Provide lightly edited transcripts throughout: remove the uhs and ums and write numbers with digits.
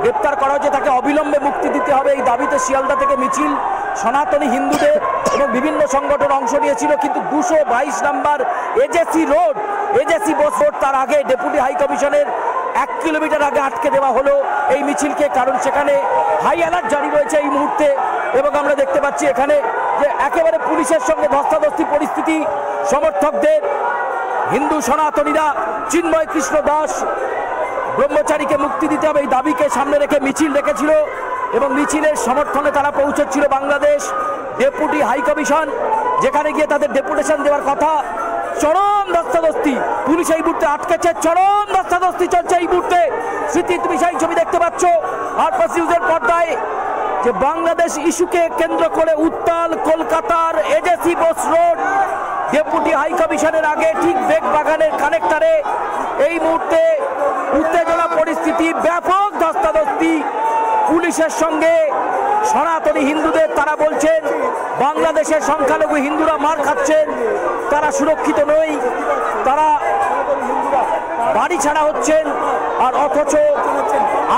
গ্রেপ্তার করা হয়েছে তাকে অবিলম্বে মুক্তি দিতে হবে এই দাবিতে শিয়ালদা থেকে মিছিল সনাতনী হিন্দুদের এবং বিভিন্ন সংগঠন অংশ নিয়েছিল। কিন্তু 222 নম্বর এজেসি বোস রোড তার আগে ডেপুটি হাই কমিশনের 1 কিলোমিটার আগে আটকে দেওয়া হলো এই মিছিলকে, কারণ সেখানে হাই অ্যালার্ট জারি রয়েছে এই মুহূর্তে। এবং আমরা দেখতে পাচ্ছি এখানে যে একেবারে পুলিশের সঙ্গে ধস্তাধস্তি পরিস্থিতি। সমর্থকদের হিন্দু সনাতনীরা চিন্ময় কৃষ্ণ দাস ব্রহ্মচারীকে মুক্তি দিতে হবে এই দাবিকে সামনে রেখে মিছিল রেখেছিল এবং মিছিলের সমর্থনে তারা পৌঁছেছিল বাংলাদেশ ডেপুটি হাই কমিশন, যেখানে গিয়ে তাদের ডেপুটেশন দেওয়ার কথা। চরম ধস্তাধস্তি, পুলিশ এই মুহূর্তে আটকেছে, চরম ধস্তাধস্তি চলছে এই মুহূর্তে। স্মৃতি, তুমি সেই ছবি দেখতে পাচ্ছ আরপাস নিউজের পর্দায় যে বাংলাদেশ ইস্যুকে কেন্দ্র করে উত্তাল কলকাতার AJC Bose road deputy high কমিশনের আগে ঠিক বেগবাগানের কানেক্টারে এই মুহূর্তে উত্তেজনা পরিস্থিতি, ব্যাপক ধস্তাধস্তি পুলিশের সঙ্গে সনাতনী হিন্দুদের। তারা বলছেন বাংলাদেশের সংখ্যালঘু হিন্দুরা মার খাচ্ছেন, তারা সুরক্ষিত নয়, তারা বাড়ি ছাড়া হচ্ছেন, আর অথচ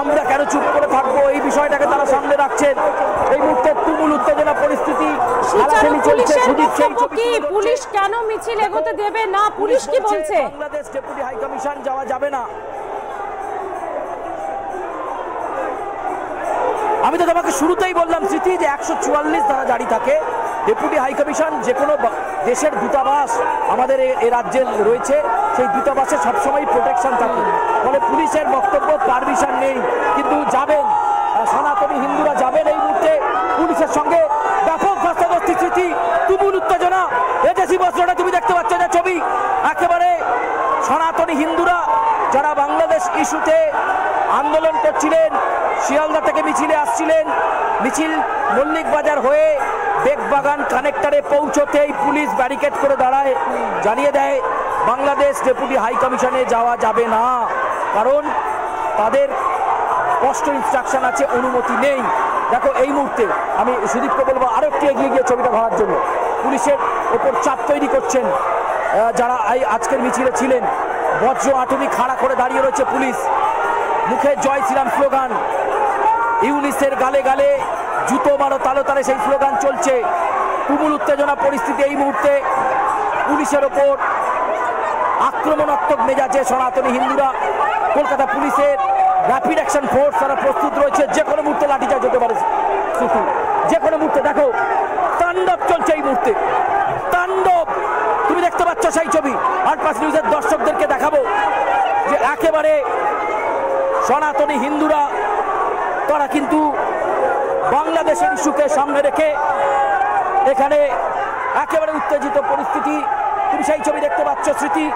আমরা কেন চুপ করে থাকবো এই বিষয়টাকে তারা সামনে রাখছেন। এই মুহূর্তে তুমুল উত্তেজনা পরিস্থিতি পুলিশ কেন মিছিল এগোতে দেবে না, পুলিশ কি বলছে? বাংলাদেশ ডেপুটি হাই কমিশন যাওয়া যাবে না। আমি তো তোমাকে শুরুতেই বললাম স্মৃতি যে 144 ধারা জারি থাকে। ডেপুটি হাই কমিশন যে কোনো দেশের দূতাবাস আমাদের এ রাজ্যে রয়েছে, সেই দূতাবাসে সবসময় প্রোটেকশন থাকে, ফলে পুলিশের বক্তব্য পারমিশন নেই, কিন্তু যাবেন সনাতনী হিন্দুরা যাবেন এই মুহূর্তে পুলিশের সঙ্গে। ব্যাপক ধস্তাধস্তি, স্মৃতি, তুমুল উত্তেজনা এজেসি বোস রোডে তুমি দেখতে পাচ্ছ যে ছবি। একেবারে সনাতনী হিন্দুরা যারা বাংলাদেশ ইস্যুতে আন্দোলন করছিলেন, শিয়ালদা থেকে মিছিলে আসছিলেন, মিছিল মল্লিক বাজার হয়ে বেগবাগান কানেক্টারে পৌঁছতেই পুলিশ ব্যারিকেড করে দাঁড়ায়, জানিয়ে দেয় বাংলাদেশ ডেপুটি হাই কমিশনে যাওয়া যাবে না, কারণ তাদের স্পষ্ট ইনস্ট্রাকশন আছে, অনুমতি নেই। দেখো এই মুহূর্তে আমি সুদীপকে বলবো আরো একটু এগিয়ে গিয়ে ছবিটা ধরার জন্য। পুলিশের ওপর চাপ তৈরি করছেন যারা আজকের মিছিলে ছিলেন। বজ্র আটুনি খাড়া করে দাঁড়িয়ে রয়েছে পুলিশ, মুখে জয় শ্রীরাম স্লোগান, ইউনিসের গালে গালে জুতো মারো তালো তালে সেই স্লোগান চলছে। তুমুল উত্তেজনা পরিস্থিতি এই মুহূর্তে, পুলিশের ওপর আক্রমণাত্মক মেজাজে সনাতনী হিন্দুরা। কলকাতা পুলিশের র্যাপিড অ্যাকশন ফোর্স তারা প্রস্তুত রয়েছে, যে কোনো মুহূর্তে লাঠিচার্জ হতে পারে, যে কোনো মুহূর্তে। দেখো তাণ্ডব চলছে এই মুহূর্তে, তাণ্ডব তুমি দেখতে পাচ্ছ সেই ছবি। আরপাস নিউজের দর্শকদেরকে দেখাবো যে একেবারে সনাতনী হিন্দুরা তারা কিন্তু বাংলাদেশের ইস্যুকে সামনে রেখে এখানে একেবারে উত্তেজিত পরিস্থিতি, তুমি সেই ছবি দেখতে পাচ্ছ স্মৃতি।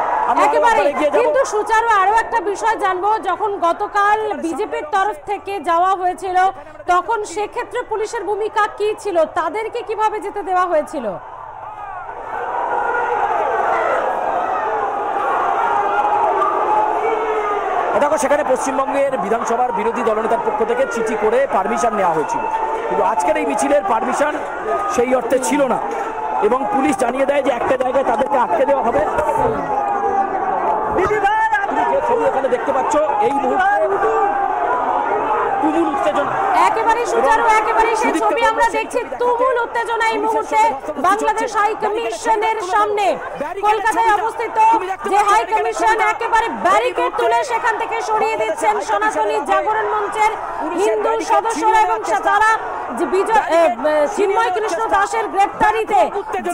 কিন্তু সুচারু আরো একটা বিষয় জানবো, যখন গতকাল বিজেপির তরফ থেকে যাওয়া হয়েছিল তখন সেক্ষেত্রে পুলিশের ভূমিকা কি ছিল, তাদেরকে কিভাবে যেতে দেওয়া হয়েছিল? দেখো সেখানে পশ্চিমবঙ্গের বিধানসভার বিরোধী দলনেতার পক্ষ থেকে চিঠি করে পারমিশন নেওয়া হয়েছিল, কিন্তু আজকের এই মিছিলের পারমিশন সেই অর্থে ছিল না এবং পুলিশ জানিয়ে দেয় যে একটা জায়গায় তাদেরকে আটকে দেওয়া হবে। ছবি এখানে দেখতে পাচ্ছ এই মুহূর্তে তুমুল উত্তেজনা, একেবারে সুচারু, একেবারে সেই ছবি আমরা দেখছি। তুমুল উত্তেজনা এই মুহূর্তে বাংলাদেশ হাই কমিশনের সামনে, কলকাতায় অবস্থিত যে হাই কমিশন একেবারে ব্যারিকেড তুলে সেখান থেকে সরিয়ে দিচ্ছেন সনাতনী জাগরণ মঞ্চের হিন্দু সদস্যরা এবং তারা চিন্ময় কৃষ্ণ দাসের গ্রেপ্তারিতে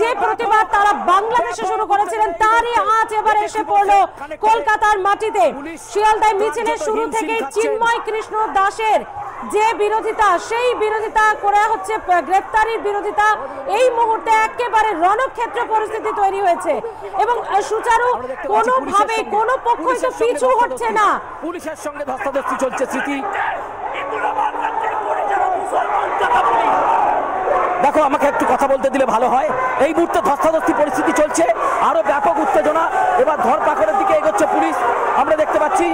যে প্রতিবাদ তারা বাংলাদেশে শুরু করেছিলেন তারই আঁচ এবার এসে পড়লো কলকাতার মাটিতে। শিয়ালদায় মিছিলের শুরু থেকেই চিন্ময় কৃষ্ণ দাসের যে বিরোধিতা, সেই বিরোধিতা করে হচ্ছে গ্রেপ্তারির বিরোধিতা, এই মুহূর্তে একেবারে রণক্ষেত্র পরিস্থিতি তৈরি হয়েছে এবং সুচারু কোনোভাবে কোনো পক্ষই তো পিছু হচ্ছে না, পুলিশের সঙ্গে ধস্তাধস্তি চলছে। স্মৃতি দেখো আমাকে একটু কথা বলতে দিলে ভালো হয়। এই মুহূর্তে ধস্তাধস্তি পরিস্থিতি চলছে, আরো ব্যাপক উত্তেজনা, এবার ধরপাকড়ের দিকে এগোচ্ছে পুলিশ। আমরা দেখতে পাচ্ছি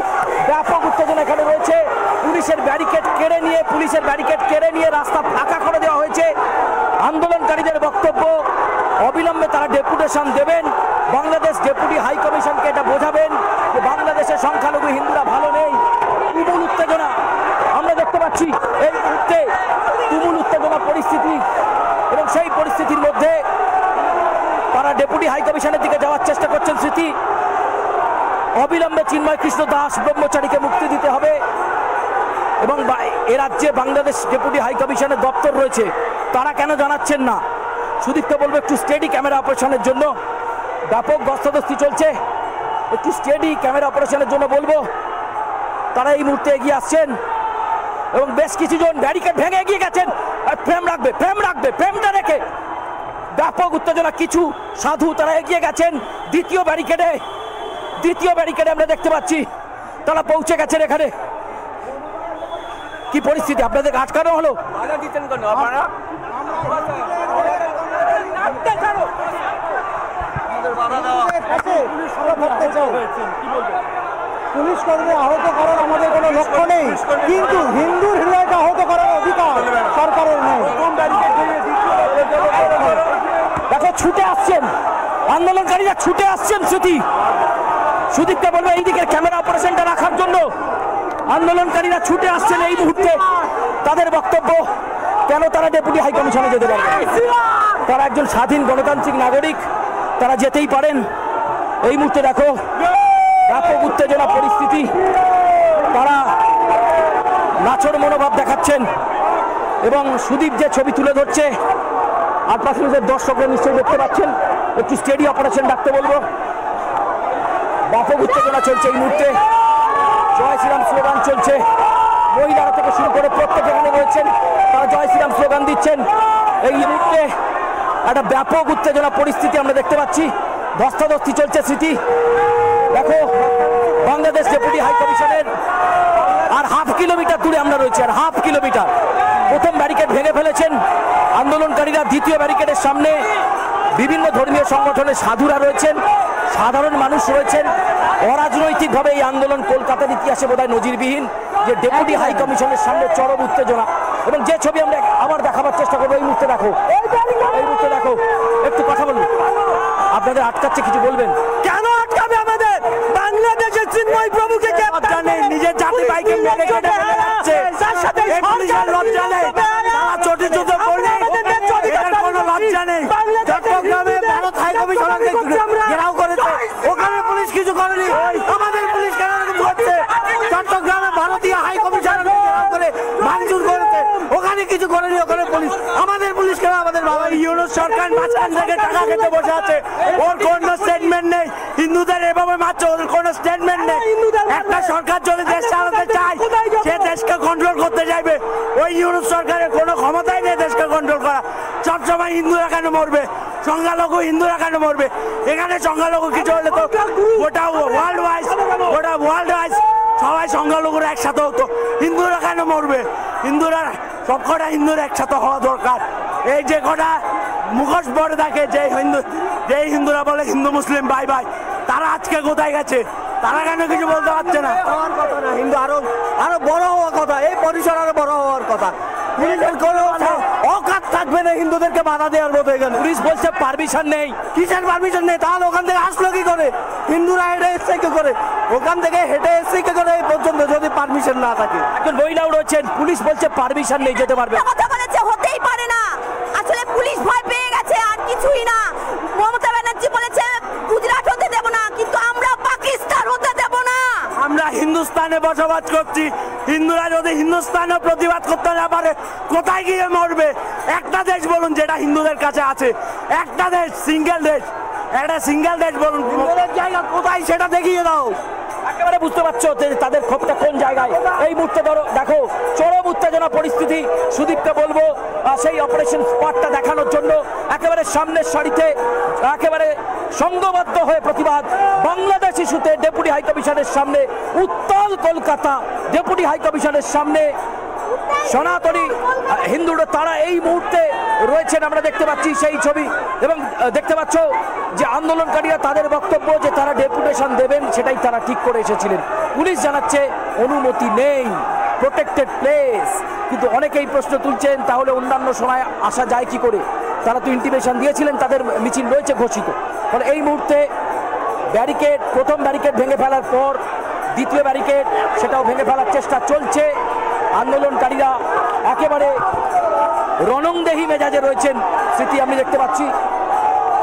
ব্যাপক উত্তেজনা এখানে রয়েছে। পুলিশের ব্যারিকেড কেড়ে নিয়ে রাস্তা ফাঁকা করে দেওয়া হয়েছে। আন্দোলনকারীদের বক্তব্য অবিলম্বে তারা ডেপুটেশন দেবেন, বাংলাদেশ ডেপুটি হাই কমিশনকে এটা বোঝাবেন যে বাংলাদেশের সংখ্যালঘু হিন্দুরা ভালো নেই। তুমুল উত্তেজনা আমরা দেখতে হাই কমিশনের দিকে যাওয়ার চেষ্টা করছেন স্মৃতি। অবিলম্বে চিন্ময় কৃষ্ণ দাস ব্রহ্মচারীকে মুক্তি দিতে হবে এবং এ রাজ্যে বাংলাদেশ ডেপুটি হাই কমিশনের দপ্তর রয়েছে, তারা কেন জানাচ্ছেন না? সুদীপকে বলবো একটু স্টেডি ক্যামেরা অপারেশনের জন্য, ব্যাপক ধস্তাধস্তি চলছে, একটু স্টেডি ক্যামেরা অপারেশনের জন্য বলবো। তারা এই মুহূর্তে এগিয়ে আসছেন এবং বেশ কিছুজন ব্যারিকেড ভেঙে এগিয়ে গেছেন। ফ্রেম রাখবে, ফ্রেম রাখবে, ফ্রেমটা রেখে ব্যাপক উত্তেজনা, কিছু সাধু তারা এগিয়ে গেছেন দ্বিতীয় ব্যারিকেডে আমরা দেখতে পাচ্ছি তারা পৌঁছে গেছেন এখানে। কি পরিস্থিতি, আপনাদের আটকানো হলো? পুলিশ কর্মী আহত করার আমাদের কোনো লক্ষ্য নেই, কিন্তু হিন্দুর হৃদয়কে আহত করার অধিকার সরকারের নেই। দেখো ছুটে আসছেন আন্দোলনকারীরা, ছুটে আসছেন। সুদীপকে বলবো এই দিকের ক্যামেরা অপারেশনটা রাখার জন্য। আন্দোলনকারীরা ছুটে আসছেন এই মুহূর্তে। তাদের বক্তব্য, কেন তারা ডেপুটি হাই কমিশনে যেতে পারবে? তারা একজন স্বাধীন গণতান্ত্রিক নাগরিক, তারা যেতেই পারেন। এই মুহূর্তে দেখো ব্যাপক উত্তেজনা পরিস্থিতি, তারা নাচর মনোভাব দেখাচ্ছেন এবং সুদীপ যে ছবি তুলে ধরছে আর পাশে দর্শকরা নিশ্চয়ই দেখতে পাচ্ছেন। একটু স্টেডি অপারেশন ডাকতে বলবো। ব্যাপক উত্তেজনা চলছে এই মুহূর্তে, জয় শ্রীরাম স্লোগান চলছে। মহিলারা থেকে শুরু করে প্রত্যেক এখানে রয়েছেন, তারা জয় শ্রীরাম স্লোগান দিচ্ছেন। এই মুহূর্তে একটা ব্যাপক উত্তেজনা পরিস্থিতি আমরা দেখতে পাচ্ছি, ধস্তাধস্তি চলছে। স্মৃতি দেখো বাংলাদেশ ডেপুটি হাই কমিশনের আর হাফ কিলোমিটার দূরে আমরা রয়েছি, আর হাফ কিলোমিটার। প্রথম ব্যারিকেড ভেঙে ফেলেছেন আন্দোলনকারীরা, দ্বিতীয় ব্যারিকেডের সামনে বিভিন্ন ধর্মীয় সংগঠনের সাধুরা রয়েছেন, সাধারণ মানুষ রয়েছেন। অরাজনৈতিকভাবে এই আন্দোলন কলকাতার ইতিহাসে বোধহয় নজিরবিহীন, যে ডেপুটি হাই কমিশনের সামনে চরম উত্তেজনা। এবং যে ছবি আমরা আবার দেখাবার চেষ্টা করবো, এই মুহূর্তে দেখো, এই মুহূর্তে দেখো। একটু কথা বলুন, আপনাদের আটকাচ্ছে, কিছু বলবেন? কেন আটকাবে আমাদের? বাংলাদেশের চিন্ময় প্রভুকে নিজের জাতি ভাইকে মেরে কেটে ফেলে যাচ্ছে, লজ্জা নেই। তারা চটি চুটো করলে এটার কোনো লজ্জা নেই। চট্টগ্রামে ভারত হাই কমিশনারকে ঘেরাও করেছে, ওখানে পুলিশ কিছু করেনি, আমাদের পুলিশ কেন এরকম করছে? চট্টগ্রামে ভারতীয় হাই কমিশনারকে ঘেরাও করে ভাঙচুর করেছে, ওখানে কিছু করেনি, ওখানে পুলিশ। আমাদের পুলিশ কেন? আমাদের বাবা ইউনূস সরকার মাঝখান থেকে টাকা খেতে বসে আছে, ওর কোনো স্টেটমেন্ট নেই। হিন্দুদের এভাবে মারছে, ওর কোনো স্টেটমেন্ট নেই। একটা সরকার যদি দেশ চালাতে চায়, সে দেশকে কন্ট্রোল করতে চাইবে, ওই ইউনূস সরকারের কোনো ক্ষমতাই নেই দেশকে কন্ট্রোল করা। সবসময় হিন্দুরা কেন মরবে? সংখ্যালঘু হিন্দুরা কেন মরবে? এখানে সংখ্যালঘু কিছু হলে তো গোটা ওয়ার্ল্ড ওয়াইজ সবাই সংখ্যালঘুরা একসাথে হতো, হিন্দুরা কেন মরবে? হিন্দুরা সবকটা হিন্দুরা একসাথে হওয়া দরকার। এই যে কটা মুখোশ পরে থাকে, যেই হিন্দুরা বলে হিন্দু মুসলিম ভাই ভাই, তারা আজকে কোথায় গেছে? তারা কেন কিছু বলতে পারছে না? হওয়ার কথা না, হিন্দু আরো বড় হওয়ার কথা, এই পরিসর আরো বড় হওয়ার কথা। পুলিশের কোনো অকাত থাকবে না হিন্দুদেরকে বাধা দেওয়ার মতো। এখানে পুলিশ বলছে পারমিশন নেই। কিসের পারমিশন নেই? তাহলে ওখান থেকে আসলো কি করে? হিন্দুরা হেঁটে এসছে কি করে? ওখান থেকে হেঁটে এসছে কি করে এই পর্যন্ত, যদি পারমিশন না থাকে? একজন মহিলাও রয়েছেন, পুলিশ বলছে পারমিশন নেই, যেতে পারবে। কথা বলেছে, হতেই পারে না। আসলে পুলিশ ভয় পেয়ে গেছে, আর কিছুই না। মমতা ব্যানার্জি বলেছে গুজরাট হতে দেব না, কিন্তু আমরা পাকিস্তান হতে দেব না। আমরা হিন্দুস্তানে বসবাস করছি, হিন্দুরা যদি হিন্দুস্তানে প্রতিবাদ করতে না পারে, কোথায় গিয়ে মরবে? একটা দেশ বলুন যেটা হিন্দুদের কাছে আছে, একটা দেশ, সিঙ্গেল দেশ, একটা সিঙ্গেল দেশ বলুন। জায়গা কোথায় সেটা দেখিয়ে দাও। একেবারে বুঝতে পারছো যে তাদের ক্ষোভটা কোন জায়গায়। এই মুহূর্তে দেখো চরম উত্তেজনা পরিস্থিতি। সুদীপকে বলবো সেই অপারেশন স্পটটা দেখানোর জন্য একেবারে সামনের সারিতে একেবারে সংঘবদ্ধ হয়ে প্রতিবাদ। বাংলাদেশ ইস্যুতে ডেপুটি হাই কমিশনের সামনে উত্তাল কলকাতা, ডেপুটি হাই কমিশনের সামনে সনাতনী হিন্দুরা তারা এই মুহূর্তে রয়েছেন, আমরা দেখতে পাচ্ছি সেই ছবি। এবং দেখতে পাচ্ছ যে আন্দোলনকারীরা তাদের বক্তব্য যে তারা ডেপুটেশন দেবেন, সেটাই তারা ঠিক করে এসেছিলেন। পুলিশ জানাচ্ছে অনুমতি নেই, প্রোটেক্টেড প্লেস। কিন্তু অনেকেই প্রশ্ন তুলছেন, তাহলে অন্যান্য সময় আসা যায় কি করে? তারা তো ইন্টিমেশন দিয়েছিলেন, তাদের মিছিল রয়েছে ঘোষিত। ফলে এই মুহূর্তে ব্যারিকেড, প্রথম ব্যারিকেড ভেঙে ফেলার পর দ্বিতীয় ব্যারিকেড, সেটাও ভেঙে ফেলার চেষ্টা চলছে। আন্দোলনকারীরা একেবারে রণংদেহী মেজাজে রয়েছেন। স্মৃতি আমি দেখতে পাচ্ছি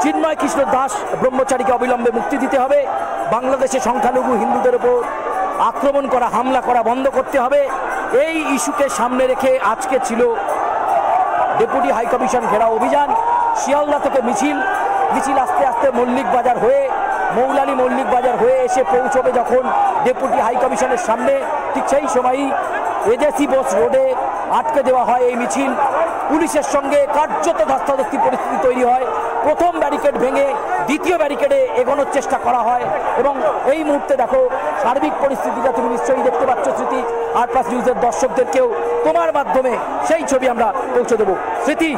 চিন্ময় কৃষ্ণ দাস ব্রহ্মচারীকে অবিলম্বে মুক্তি দিতে হবে, বাংলাদেশে সংখ্যালঘু হিন্দুদের উপর আক্রমণ করা, হামলা করা বন্ধ করতে হবে। এই ইস্যুকে সামনে রেখে আজকে ছিল ডেপুটি হাইকমিশন ঘেরাও অভিযান। শিয়ালদা থেকে মিছিল আস্তে আস্তে মল্লিক বাজার হয়ে, মৌলালী মল্লিক বাজার হয়ে এসে পৌঁছবে যখন ডেপুটি হাইকমিশনের সামনে, ঠিক সেই সময়ই এজেসি বোস রোডে আটকে দেওয়া হয় এই মিছিল। পুলিশের সঙ্গে কার্যত ধস্তাধস্তি পরিস্থিতি তৈরি হয়। প্রথম ব্যারিকেড ভেঙে দ্বিতীয় ব্যারিকেডে এগোনোর চেষ্টা করা হয় এবং এই মুহূর্তে দেখো সার্বিক পরিস্থিতিটা তুমি নিশ্চয়ই দেখতে পাচ্ছ স্মৃতি। আর+ নিউজের দর্শকদেরকেও তোমার মাধ্যমে সেই ছবি আমরা পৌঁছে দেবো। স্মৃতি,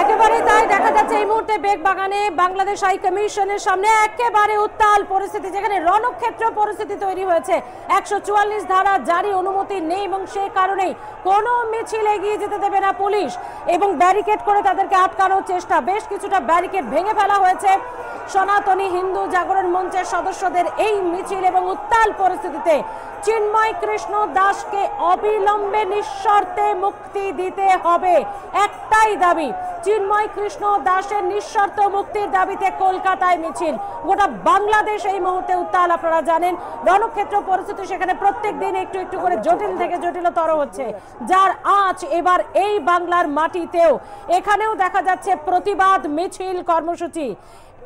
একেবারে তাই দেখা যাচ্ছে এই মুহূর্তে বেগবাগানে বাংলাদেশ হাই কমিশনের সামনে একেবারে উত্তাল পরিস্থিতি, যেখানে রণক্ষেত্র পরিস্থিতি তৈরি হয়েছে। 144 ধারা জারি অনুমতি নেই এবং সে কারণেই কোনো মিছিল এগিয়ে যেতে দেবে না পুলিশ এবং ব্যারিকেড করে তাদেরকে আটকানোর চেষ্টা। বেশ কিছুটা ব্যারিকেড ভেঙে ফেলা হয়েছে। সনাতনী হিন্দু জাগরণ মঞ্চের সদস্যদের এই মিছিল এবং উত্তাল পরিস্থিতিতে চিন্ময় কৃষ্ণ দাসকে অবিলম্বে নিঃশর্তে মুক্তি দিতে হবে। একটাই দাবি, চিন্ময় কৃষ্ণ দাসের নিঃশর্ত মুক্তির দাবিতে কলকাতায় মিছিল। গোটা বাংলাদেশ এই মুহূর্তে উত্তাল। আপনারা জানেন রণক্ষেত্র পরিস্থিতি সেখানে প্রত্যেক দিন একটু একটু করে জটিল থেকে জটিলতর হচ্ছে, যার আঁচ এবার এই বাংলার মাটিতেও। এখানেও দেখা যাচ্ছে প্রতিবাদ মিছিল কর্মসূচি।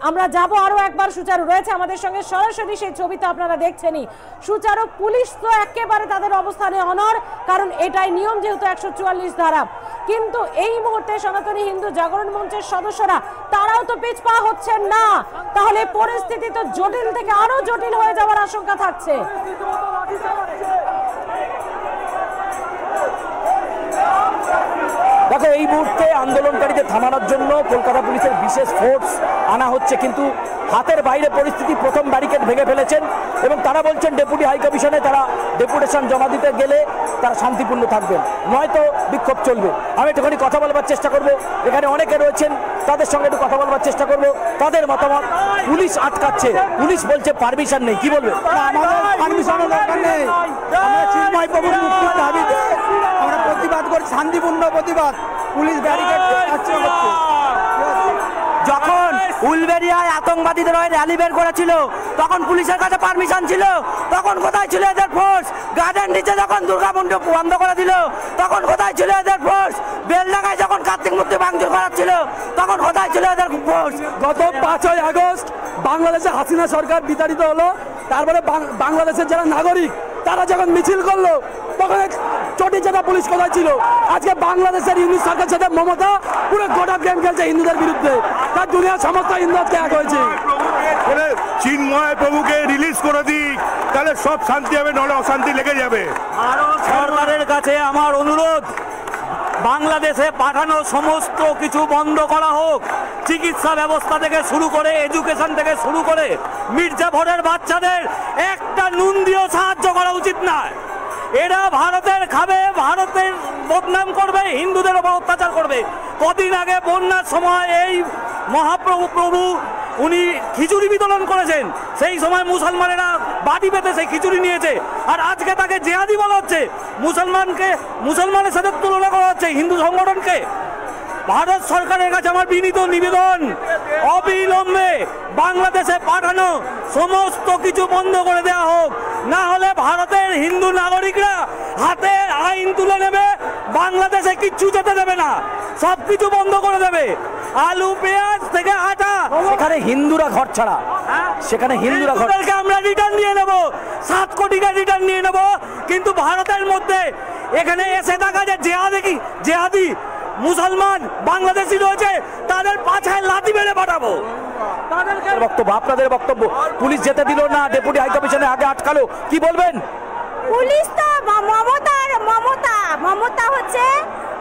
আমরা যাব আরো একবার। সুচারু রয়েছে আমাদের সঙ্গে সরাসরি, সেই ছবি তো আপনারা দেখছেনই। সুচারু, পুলিশ তো একেবারে তাদের অবস্থানে অনড়, কারণ এটাই নিয়ম যেহেতু 144 ধারা। কিন্তু এই মুহূর্তে সনাতনী হিন্দু জাগরণ মঞ্চের সদস্যরা তারাও তো পিছপা হচ্ছেন না, তাহলে পরিস্থিতি তো জটিল থেকে আরো জটিল হয়ে যাওয়ার আশঙ্কা থাকছে। দেখো এই মুহূর্তে আন্দোলনকারীদের থামানোর জন্য কলকাতা পুলিশের বিশেষ ফোর্স আনা হচ্ছে, কিন্তু হাতের বাইরে পরিস্থিতি। প্রথম ব্যারিকেড ভেঙে ফেলেছেন এবং তারা বলছেন ডেপুটি হাইকমিশনে তারা ডেপুটেশন জমা দিতে গেলে তারা শান্তিপূর্ণ থাকবেন, নয়তো বিক্ষোভ চলবে। আমি একটুখানি কথা বলবার চেষ্টা করব, এখানে অনেকে রয়েছেন তাদের সঙ্গে একটু কথা বলবার চেষ্টা করব, তাদের মতামত। পুলিশ আটকাচ্ছে, পুলিশ বলছে পারমিশন নেই, কি বলবে? পারমিশনের দরকার নেই। আমরা চিন্ময় প্রভুর মুক্তির দাবিতে আমরা প্রতিবাদ করি, শান্তিপূর্ণ প্রতিবাদ। পুলিশ ব্যারিকেড যখন উলবেড়িয়ায় আতঙ্কবাদীদের র্যালি বের করেছিল তখন পুলিশের কাছে পারমিশন ছিল, তখন কোথায় ছিল এদের ফোর্স? গার্ডেন নিচে যখন দুর্গা মণ্ডপ বন্ধ করে দিল তখন কোথায় ছিল এদের ফোর্স? বেলডাঙ্গায় যখন কার্তিক মূর্তি ভাঙচুর করাচ্ছিল তখন কোথায় ছিল এদের ফোর্স? গত 5ই আগস্ট বাংলাদেশে হাসিনা সরকার বিতাড়িত হলো, তারপরে বাংলাদেশের যারা নাগরিক তারা যখন মিছিল করলো তখন চটি চাটা পুলিশ কোথায় ছিল? আজকে বাংলাদেশের ইউনিট সরকার সাথে মমতা পুরো গোটা গেম খেলছে হিন্দুদের বিরুদ্ধে, তার দুনিয়ার সমস্ত হিন্দু এক হয়েছে। চিন্ময় প্রভুকে রিলিজ করে দিক, তাহলে সব শান্তি হবে, নাহলে অশান্তি লেগে যাবে। ভারত সরকারের কাছে আমার অনুরোধ, বাংলাদেশে পাঠানো সমস্ত কিছু বন্ধ করা হোক। চিকিৎসা ব্যবস্থা থেকে শুরু করে, এডুকেশন থেকে শুরু করে, মির্জাফরের বাচ্চাদের একটা নুন দিয়েও সাহায্য করা উচিত না। এরা ভারতের খাবে, ভারতের বদনাম করবে, হিন্দুদের উপর অত্যাচার করবে। কদিন আগে বন্যার সময় এই মহাপ্রভু উনি খিচুড়ি বিতরণ করেছেন, সেই সময় মুসলমানেরা বাটি পেতে সেই খিচুড়ি নিয়েছে, আর আজকে তাকে জেহাদি বলা হচ্ছে। মুসলমানের সাথে তুলনা করা হচ্ছে হিন্দু সংগঠনকে। ভারত সরকারের কাছে আমার বিনীত নিবেদন, অবিলম্বে বাংলাদেশে পাঠানো সমস্ত কিছু বন্ধ করে দেওয়া হোক, না হলে ভারতের হিন্দু নাগরিকরা হাতে আইন তুলে নেবে, বাংলাদেশে কিচ্ছু যেতে দেবে না, সবকিছু বন্ধ করে দেবে। আলু পেঁয়াজ থেকে আটা, সেখানে হিন্দুরা ঘর ছাড়া, সেখানে হিন্দুরা ঘর, আমরা রিটার্ন নিয়ে নেব, 7 কোটিকে রিটার্ন নিয়ে নেব। কিন্তু ভারতের মধ্যে এখানে এসে থাকা যে জেহাদি মুসলমান বাংলাদেশি রয়েছে তাদের পাছায় লাথি মেরে পাঠাবো। বক্তব্য, আপনাদের বক্তব্য। পুলিশ যেতে দিল না, ডেপুটি হাইকমিশনে আগে আটকালো, কি বলবেন? পুলিশ তো মমতা হচ্ছে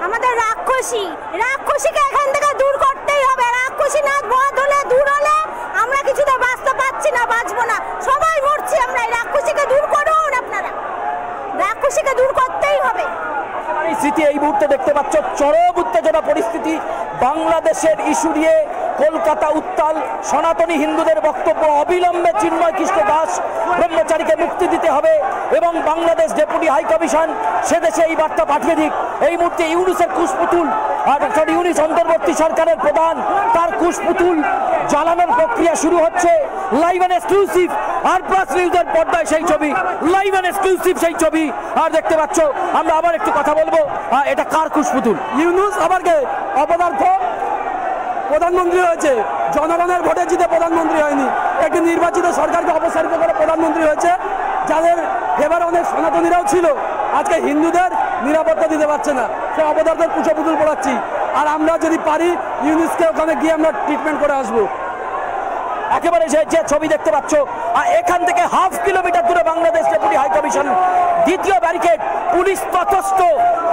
আমাদের রাক্ষসীকে এখান থেকে দূর করতেই হবে। রাক্ষসী নাচ বধ হলে, দূর হলে আমরা কিছুতে বাঁচতে পারছি না, বাঁচবো না, সবাই মরছি আমরা। রাক্ষসীকে দূর করুন আপনারা, রাক্ষসীকে দূর করতেই হবে। স্মৃতি, এই মুহূর্তে দেখতে পাচ্ছ চরম উত্তেজনা পরিস্থিতি। বাংলাদেশের ইস্যু নিয়ে কলকাতা উত্তাল, সনাতনী হিন্দুদের বক্তব্য অবিলম্বে চিন্ময় কৃষ্ণ দাস ব্রহ্মচারীকে মুক্তি দিতে হবে এবং বাংলাদেশ ডেপুটি হাই কমিশন সেদেশে এই বার্তা পাঠিয়ে দিক। এই মুহূর্তে ইউনুসের কুশপুতুল, ডক্টর ইউনুস অন্তর্বর্তী সরকারের প্রধান, তার কুশপুতুল জ্বালানোর প্রক্রিয়া শুরু হচ্ছে। Live and exclusive R plus নিউজের পর্দায় সেই ছবি, লাইভ এন্ড এক্সক্লুসিভ সেই ছবি। আর দেখতে পাচ্ছ, আমরা আবার একটু কথা বলবো, এটা কার কুশপুতুল? ইউনুস আবার কে অপদার্থ প্রধানমন্ত্রী হয়েছে, জনগণের ভোটে জিতে প্রধানমন্ত্রী হয়নি, একটি নির্বাচিত সরকারকে অপসারিত করে প্রধানমন্ত্রী হয়েছে, যাদের এবার অনেক সনাতনীরাও ছিল, আজকে হিন্দুদের নিরাপত্তা দিতে পারছে না, সে অপদার্থের কুশপুতুল পড়াচ্ছি। আর আমরা যদি পারি ইউনুসকে ওখানে গিয়ে আমরা ট্রিটমেন্ট করে আসবো। একেবারে যে ছবি দেখতে পাচ্ছ, এখান থেকে হাফ কিলোমিটার দূরে বাংলাদেশ ডেপুটি হাই কমিশন, দ্বিতীয় ব্যারিকেড, পুলিশ তথস্থ,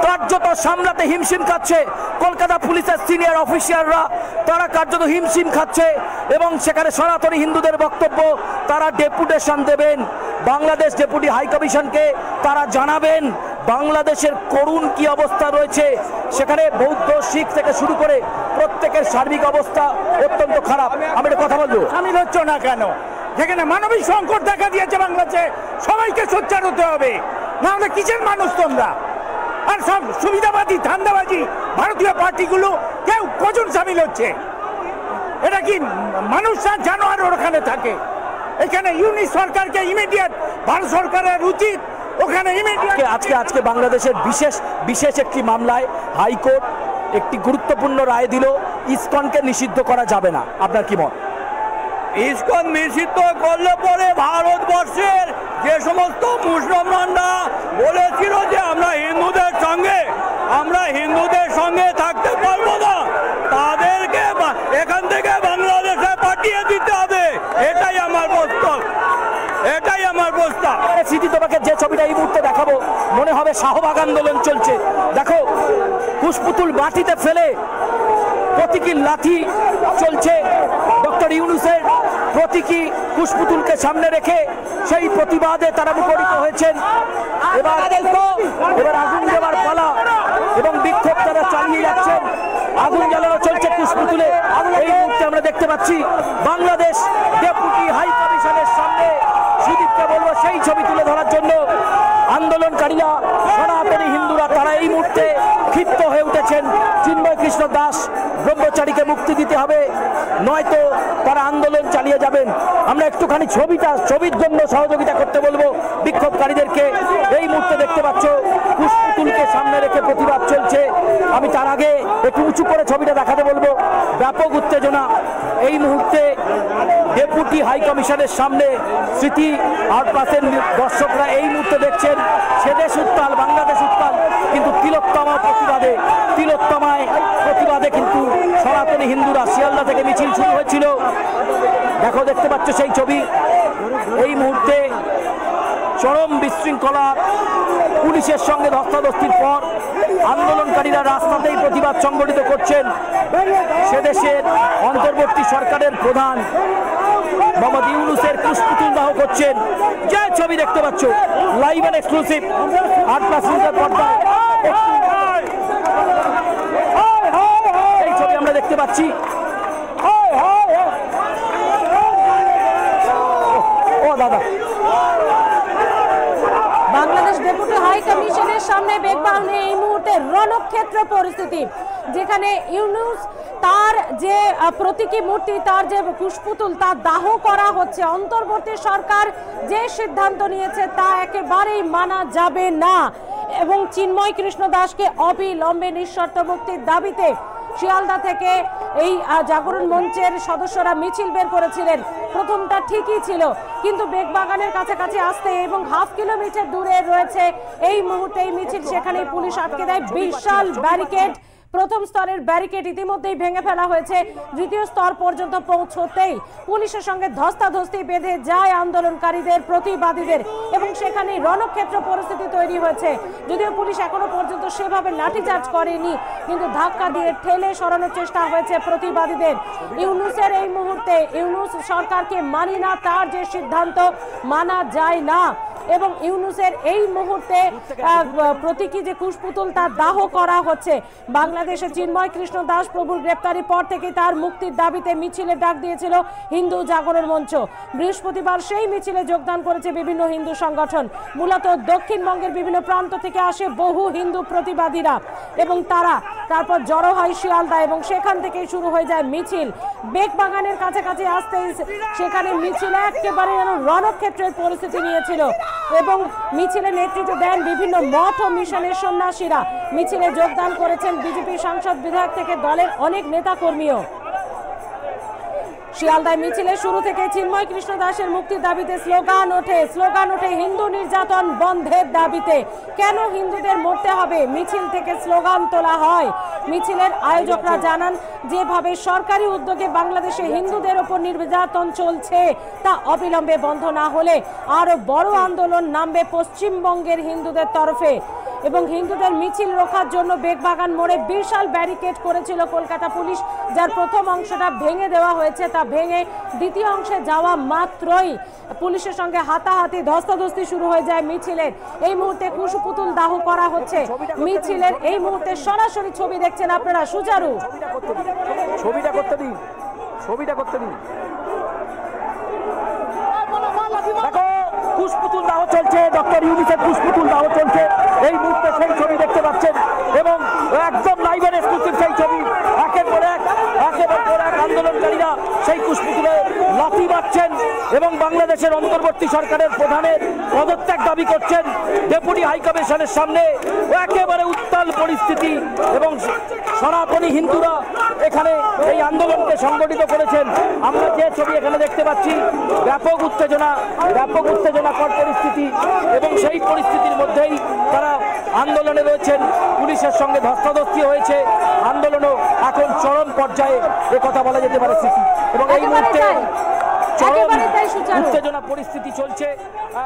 কার্যত সামলাতে হিমশিম খাচ্ছে। কলকাতা পুলিশের সিনিয়র অফিসাররা তারা কার্যত হিমশিম খাচ্ছে এবং সেখানে সনাতনী হিন্দুদের বক্তব্য, তারা ডেপুটেশন দেবেন বাংলাদেশ ডেপুটি হাই কমিশনকে, তারা জানাবেন বাংলাদেশের করুণ কি অবস্থা রয়েছে। সেখানে বৌদ্ধ, শিখ থেকে শুরু করে প্রত্যেকের সার্বিক অবস্থা অত্যন্ত খারাপ। আমি একটা কথা বলবো, সামিল হচ্ছ না কেন? যেখানে মানবিক সংকট দেখা দিয়েছে বাংলাদেশে, সবাইকে সোচ্চার হতে হবে, না হলে কিসের মানুষ তোমরা? আর সব সুবিধাবাদী, ধান্দাবাজি ভারতীয় পার্টিগুলো কেউ কজন সামিল হচ্ছে? এটা কি মানুষ না জানোয়ার ওখানে থাকে? এখানে ইউনিট সরকারকে ইমিডিয়েট, ভারত সরকারের উচিত ওখানে ইমিডিয়েট। আজকে বাংলাদেশের বিশেষ একটি মামলায় হাইকোর্ট একটি গুরুত্বপূর্ণ রায় দিল, ইসকনকে নিষিদ্ধ করা যাবে না। আপনার কি মত? ইসকন নিষিদ্ধ করলে পরে ভারতবর্ষের যে সমস্ত মুসলমানরা বলেছিল যে আমরা হিন্দুদের সঙ্গে থাকতে পারবো না, তাদেরকে এখান থেকে বাংলাদেশে পাঠিয়ে দিতে হবে। এটাই আমার প্রস্তাব, এটাই আমার প্রস্তাব। স্মৃতি, তোমাকে যে ছবিটা এই মুহূর্তে দেখাবো, মনে হবে শাহবাগ আন্দোলন চলছে। দেখো, কুশপুতুল মাটিতে ফেলে প্রতীকী লাঠি চলছে। ডক্টর ইউনুসের প্রতীকী কুশপুতুলকে সামনে রেখে সেই প্রতিবাদে তারা মুখরিত হয়েছেন। এবার আগুন দেওয়ার পালা এবং বিক্ষোভ তারা চালিয়ে যাচ্ছেন। আগুন জ্বালানো চলছে কুশপুতুলে। এই মুহূর্তে আমরা দেখতে পাচ্ছি বাংলাদেশ ডেপুটি হাই কমিশনের সামনে, সুদীপকে বলবো সেই ছবি তুলে ধরার জন্য। আন্দোলনকারীরা, সনাতনী হিন্দুরা, তারা এই মুহূর্তে ক্ষিপ্ত হয়ে উঠেছেন। চিন্ময় কৃষ্ণ দাস ব্রহ্মচারীকে মুক্তি দিতে হবে, নয়তো তারা আন্দোলন চালিয়ে যাবেন। আমরা একটুখানি ছবির জন্য সহযোগিতা করতে বলবো বিক্ষোভকারীদেরকে। এই মুহূর্তে দেখতে পাচ্ছ কুশপুতুলকে সামনে রেখে প্রতিবাদ চলছে। আমি তার আগে একটু উঁচু করে ছবিটা দেখাতে বলবো। ব্যাপক উত্তেজনা এই মুহূর্তে ডেপুটি হাই কমিশনের সামনে। স্মৃতি আর প্লাসের দর্শকরা এই মুহূর্তে দেখছেন সেদেশ উত্তাল, বাংলাদেশ উত্তাল, কিন্তু তিলোত্তমায় প্রতিবাদে কিন্তু সনাতনী হিন্দুরা, শিয়ালদা থেকে মিছিল শুরু হয়েছিল। দেখো, দেখতে পাচ্ছ সেই ছবি। এই মুহূর্তে চরম বিশৃঙ্খলা, পুলিশের সঙ্গে ধস্তাধস্তির পর আন্দোলনকারীরা রাস্তাতেই প্রতিবাদ সংগঠিত করছেন। সেদেশের অন্তর্বর্তী সরকারের প্রধান মোহাম্মদ ইউনুসের কুশপুতুল দাহ করছেন। যে ছবি দেখতে পাচ্ছ, live and exclusive R plus নিউজের পর্দায় এই ছবি আমরা দেখতে পাচ্ছি। ও দাদা, বাংলাদেশ ডেপুটি হাই কমিশনের সামনে বেগবাগানে এই মুহূর্তে রণক্ষেত্র পরিস্থিতি, যেখানে ইউনুস তার যে প্রতীকী মূর্তি, তার যে কুশপুতুল, তা দাহ করা হচ্ছে। অন্তর্বর্তী সরকার যে সিদ্ধান্ত নিয়েছে তা একেবারেই মানা যাবে না এবং চিন্ময় কৃষ্ণ দাসকে অবিলম্বে নিঃশর্ত মুক্তির দাবিতে শিয়ালদা থেকে এই জাগরণ মঞ্চের সদস্যরা মিছিল বের করেছিলেন। প্রথমটা ঠিকই ছিল, কিন্তু বেগবাগানের কাছাকাছি আসতে এবং হাফ কিলোমিটার দূরে রয়েছে এই মুহূর্তে এই মিছিল, সেখানে পুলিশ আটকে দেয়। বিশাল ব্যারিকেড, প্রথম স্তরের ব্যারিকেড ইতিমধ্যেই ভেঙে ফেলা হয়েছে। দ্বিতীয় স্তর পর্যন্ত পৌঁছতেই পুলিশের সঙ্গে ধস্তাধস্তি বেঁধে যায় আন্দোলনকারীদের, প্রতিবাদীদের, এবং সেখানে রণক্ষেত্র পরিস্থিতি তৈরি হয়েছে। যদিও পুলিশ এখনো পর্যন্ত সেভাবে লাঠিচার্জ করেনি, কিন্তু ধাক্কা দিয়ে ঠেলে সরানোর চেষ্টা হয়েছে প্রতিবাদীদের। ইউনুসের এই মুহূর্তে, ইউনুস সরকারকে মানি না, তার যে সিদ্ধান্ত মানা যায় না, এবং ইউনুসের এই মুহূর্তে প্রতীকী যে কুশপুতুল তা দাহ করা হচ্ছে। বাংলাদেশ বাংলাদেশে চিন্ময় কৃষ্ণ দাস প্রভুর গ্রেপ্তারির পর থেকে তার মুক্তির দাবিতে মিছিলের ডাক দিয়েছিল হিন্দু জাগরণ মঞ্চ। বৃহস্পতিবার সেই মিছিলে যোগদান করেছে বিভিন্ন হিন্দু সংগঠন। মূলত দক্ষিণবঙ্গের বিভিন্ন প্রান্ত থেকে আসে বহু হিন্দু প্রতিবাদীরা এবং তারপর জড়ো হয় শিয়ালদা এবং সেখান থেকে শুরু হয়ে যায় মিছিল। বেগবাগানের কাছাকাছি আসতে সেখানে মিছিল একেবারে যেন রণক্ষেত্রের পরিস্থিতি নিয়েছিল এবং মিছিলে নেতৃত্ব দেন বিভিন্ন মঠ ও মিশনের সন্ন্যাসীরা। মিছিলে যোগদান করেছেন বিজেপি সাংসদ বিধায়ক থেকে দলের অনেক নেতাকর্মীও। শিয়ালদায় মিছিলের শুরু থেকে চিন্ময় কৃষ্ণ দাসের মুক্তির দাবিতে স্লোগান ওঠে হিন্দু নির্যাতন বন্ধের দাবিতে। কেন হিন্দুদের মরতে হবে? মিছিল থেকে স্লোগান তোলা হয়। মিছিলের আয়োজকরা জানান, যেভাবে সরকারি উদ্যোগে বাংলাদেশে হিন্দুদের ওপর নির্যাতন চলছে তা অবিলম্বে বন্ধ না হলে আরো বড় আন্দোলন নামবে পশ্চিমবঙ্গের হিন্দুদের তরফে। এবং হিন্দুদের মিছিল রোখার জন্য বেগবাগান মোড়ে বিশাল ব্যারিকেড করেছিল কলকাতা পুলিশ, যার প্রথম অংশটা ভেঙে দেওয়া হয়েছে। তা ভেঙে দ্বিতীয় অংশে যাওয়া মাত্রই পুলিশের সঙ্গে হাতাহাতি ধস্তাধস্তি শুরু হয়ে যায় মিছিলের। এই মুহূর্তে কুশপুতুল দাহ করা হচ্ছে। মিছিলের এই মুহূর্তে সরাসরি ছবি দেখছেন আপনারা। সুচারু, ছবিটা করতে দিন। দেখো, কুশপুতুল দাহ চলছে, ডক্টর ইউনিসেফ কুশপুতুল দাহ চলছে এই মুহূর্তে, সেই ছবি দেখতে পাচ্ছেন এবং একদম লাইভ এক্সক্লুসিভ সেই ছবি। একের পর এক আন্দোলনকারীরা সেই কুশপুতুলে লাথি মারছেন এবং বাংলাদেশের অন্তর্বর্তী সরকারের প্রধানের পদত্যাগ দাবি করছেন। ডেপুটি হাইকমিশনের সামনে একেবারে উত্তাল পরিস্থিতি এবং সনাতনী হিন্দুরা এখানে এই আন্দোলনকে সংগঠিত করেছেন। আমরা যে ছবি এখানে দেখতে পাচ্ছি, ব্যাপক উত্তেজনাকর পরিস্থিতি এবং সেই পরিস্থিতির মধ্যেই তারা আন্দোলনে রয়েছেন। পুলিশের সঙ্গে ধস্তাধস্তি হয়েছে, আন্দোলনও এখন চরম পর্যায়ে কথা বলা যেতে পারে স্থিতি এবং এই মুহূর্তে চরম উত্তেজনা পরিস্থিতি চলছে।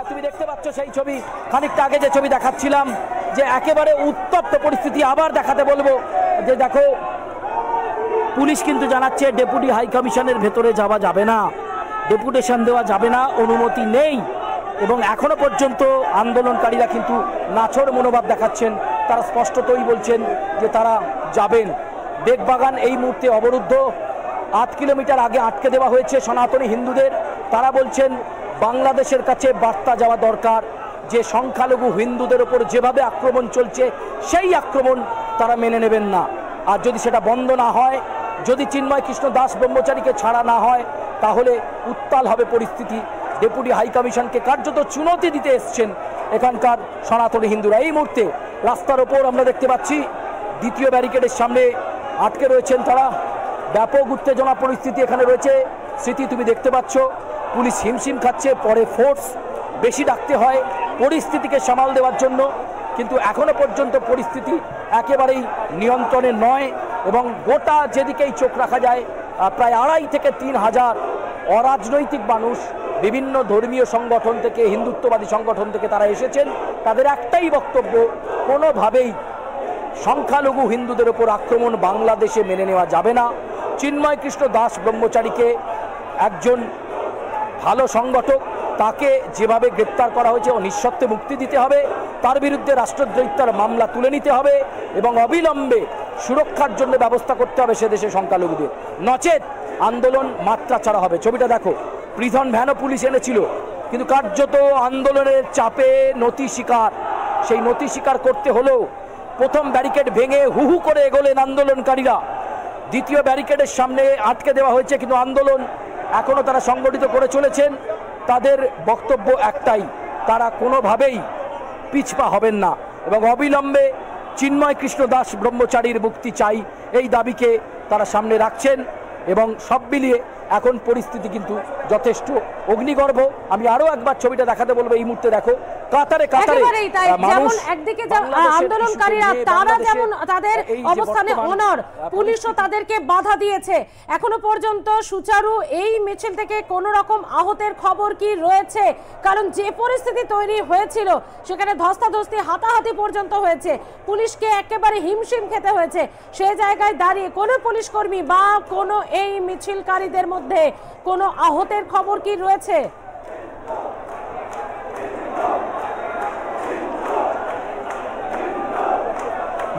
তুমি দেখতে পাচ্ছ সেই ছবি, খানিকটা আগে যে ছবি দেখাচ্ছিলাম, যে একেবারে উত্তপ্ত পরিস্থিতি। আবার দেখাতে বলবো যে দেখো, পুলিশ কিন্তু জানাচ্ছে ডেপুটি হাই কমিশনের ভেতরে যাওয়া যাবে না, ডেপুটেশন দেওয়া যাবে না, অনুমতি নেই। এবং এখনো পর্যন্ত আন্দোলনকারীরা কিন্তু নাছোড় মনোভাব দেখাচ্ছেন। তারা স্পষ্টতই বলছেন যে তারা যাবেন। বেগবাগান এই মুহূর্তে অবরুদ্ধ। 8 কিলোমিটার আগে আটকে দেওয়া হয়েছে সনাতনী হিন্দুদের। তারা বলছেন বাংলাদেশের কাছে বার্তা যাওয়া দরকার যে সংখ্যালঘু হিন্দুদের ওপর যেভাবে আক্রমণ চলছে সেই আক্রমণ তারা মেনে নেবেন না। আর যদি সেটা বন্ধ না হয়, যদি চিন্ময় কৃষ্ণ দাস ব্রহ্মচারীকে ছাড়া না হয়, তাহলে উত্তাল হবে পরিস্থিতি। ডেপুটি হাই কমিশনকে কার্যত চুনৌতি দিতে এসছেন এখানকার সনাতনী হিন্দুরা। এই মুহূর্তে রাস্তার ওপর আমরা দেখতে পাচ্ছি দ্বিতীয় ব্যারিকেডের সামনে আটকে রয়েছেন তারা। ব্যাপক উত্তেজনা পরিস্থিতি এখানে রয়েছে। স্মৃতি, তুমি দেখতে পাচ্ছ পুলিশ হিমশিম খাচ্ছে, পরে ফোর্স বেশি ডাকতে হয় পরিস্থিতিকে সামাল দেওয়ার জন্য, কিন্তু এখনো পর্যন্ত পরিস্থিতি একেবারেই নিয়ন্ত্রণে নয় এবং গোটা যেদিকেই চোখ রাখা যায় প্রায় 2.5 থেকে 3 হাজার অরাজনৈতিক মানুষ বিভিন্ন ধর্মীয় সংগঠন থেকে, হিন্দুত্ববাদী সংগঠন থেকে তারা এসেছেন। তাদের একটাই বক্তব্য, কোনোভাবেই সংখ্যালঘু হিন্দুদের ওপর আক্রমণ বাংলাদেশে মেনে নেওয়া যাবে না। চিন্ময় কৃষ্ণ দাস ব্রহ্মচারীকে একজন ভালো সংগঠক, তাকে যেভাবে গ্রেপ্তার করা হয়েছে ও নিঃশর্তে মুক্তি দিতে হবে, তার বিরুদ্ধে রাষ্ট্রদ্রোহিতার মামলা তুলে নিতে হবে এবং অবিলম্বে সুরক্ষার জন্য ব্যবস্থা করতে হবে সে দেশে সংখ্যালঘুদের, নচেত আন্দোলন মাত্রা ছাড়া হবে। ছবিটা দেখো, প্রিজন ভ্যানও পুলিশ এনেছিল, কিন্তু কার্যত আন্দোলনের চাপে নথি স্বীকার, সেই নথি স্বীকার করতে হলেও প্রথম ব্যারিকেড ভেঙে হু হু করে এগোলেন আন্দোলনকারীরা। দ্বিতীয় ব্যারিকেডের সামনে আটকে দেওয়া হয়েছে, কিন্তু আন্দোলন এখনও তারা সংগঠিত করে চলেছেন। তাদের বক্তব্য একটাই, তারা কোনোভাবেই পিছপা হবেন না এবং অবিলম্বে চিন্ময় কৃষ্ণ দাস ব্রহ্মচারীর মুক্তি চাই, এই দাবিকে তারা সামনে রাখছেন। এবং সব মিলিয়ে এখন পরিস্থিতি কিন্তু যথেষ্ট অগ্নিগর্ভ। আমি আরো একবার ছবিটা দেখাতে বলবো। এই মুহূর্তে দেখো, কাতারে কাতারে যেমন একদিকে আন্দোলনকারীরা তারা যেমন তাদের অবস্থানে অনড়, পুলিশও তাদেরকে বাধা দিয়েছে। এখনো পর্যন্ত সুচারু এই মিছিল থেকে কোনো রকম আহতের খবর কি রয়েছে? কারণ যে পরিস্থিতি তৈরি হয়েছিল সেখানে ধস্তাধস্তি হাতাহাতি পর্যন্ত হয়েছে, পুলিশকে একেবারে হিমশিম খেতে হয়েছে। সে জায়গায় দাঁড়িয়ে কোনো পুলিশ কর্মী বা কোনো এই মিছিলকারীদের মধ্যে কোনো আহতের খবর কি রয়েছে?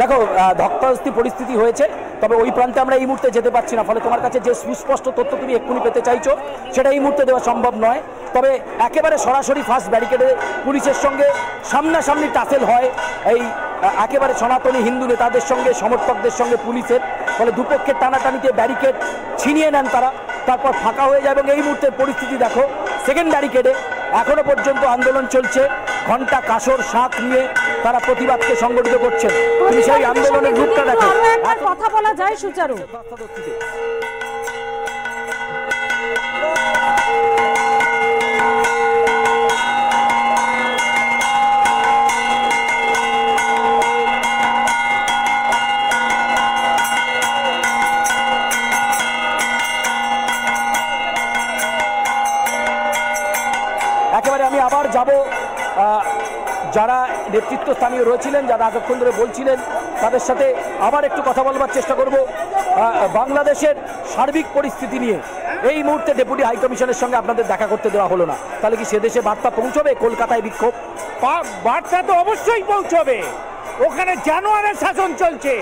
দেখো ধস্তাধস্তি পরিস্থিতি হয়েছে, তবে ওই প্রান্তে আমরা এই মুহূর্তে যেতে পারছি না, ফলে তোমার কাছে যে সুস্পষ্ট তথ্য তুমি এক্ষুনি পেতে চাইছো সেটা এই মুহূর্তে দেওয়া সম্ভব নয়। তবে একেবারে সরাসরি ফার্স্ট ব্যারিকেডে পুলিশের সঙ্গে সামনাসামনি টাসেল হয় এই একেবারে সনাতনী হিন্দু নেতাদের সঙ্গে, সমর্থকদের সঙ্গে পুলিশের, ফলে দুপক্ষের টানাটানিতে ব্যারিকেড ছিনিয়ে নেন তারা, তারপর ফাঁকা হয়ে যায়। এবং এই মুহূর্তের পরিস্থিতি দেখো, সেকেন্ড ব্যারিকেডে এখনো পর্যন্ত আন্দোলন চলছে, ঘণ্টা কাসর শাঁখ নিয়ে তারা প্রতিবাদকে সংগঠিত করছেন। তুমি সেই আন্দোলনের রূপটা দেখো। কথা বলা যায় সুচারু। একেবারে আমি আবার যাব, যারা নেতৃত্বস্থানীয় রয়েছিলেন, যারা এতক্ষণ ধরে বলছিলেন, তাদের সাথে আবার একটু কথা বলবার চেষ্টা করব বাংলাদেশের সার্বিক পরিস্থিতি নিয়ে। এই মুহূর্তে ডেপুটি হাইকমিশনের সঙ্গে আপনাদের দেখা করতে দেওয়া হলো না, তাহলে কি সে দেশে বার্তা পৌঁছবে? কলকাতায় বিক্ষোভ, বার্তা তো অবশ্যই পৌঁছবে। ওখানে জানোয়ারের শাসন চলছে,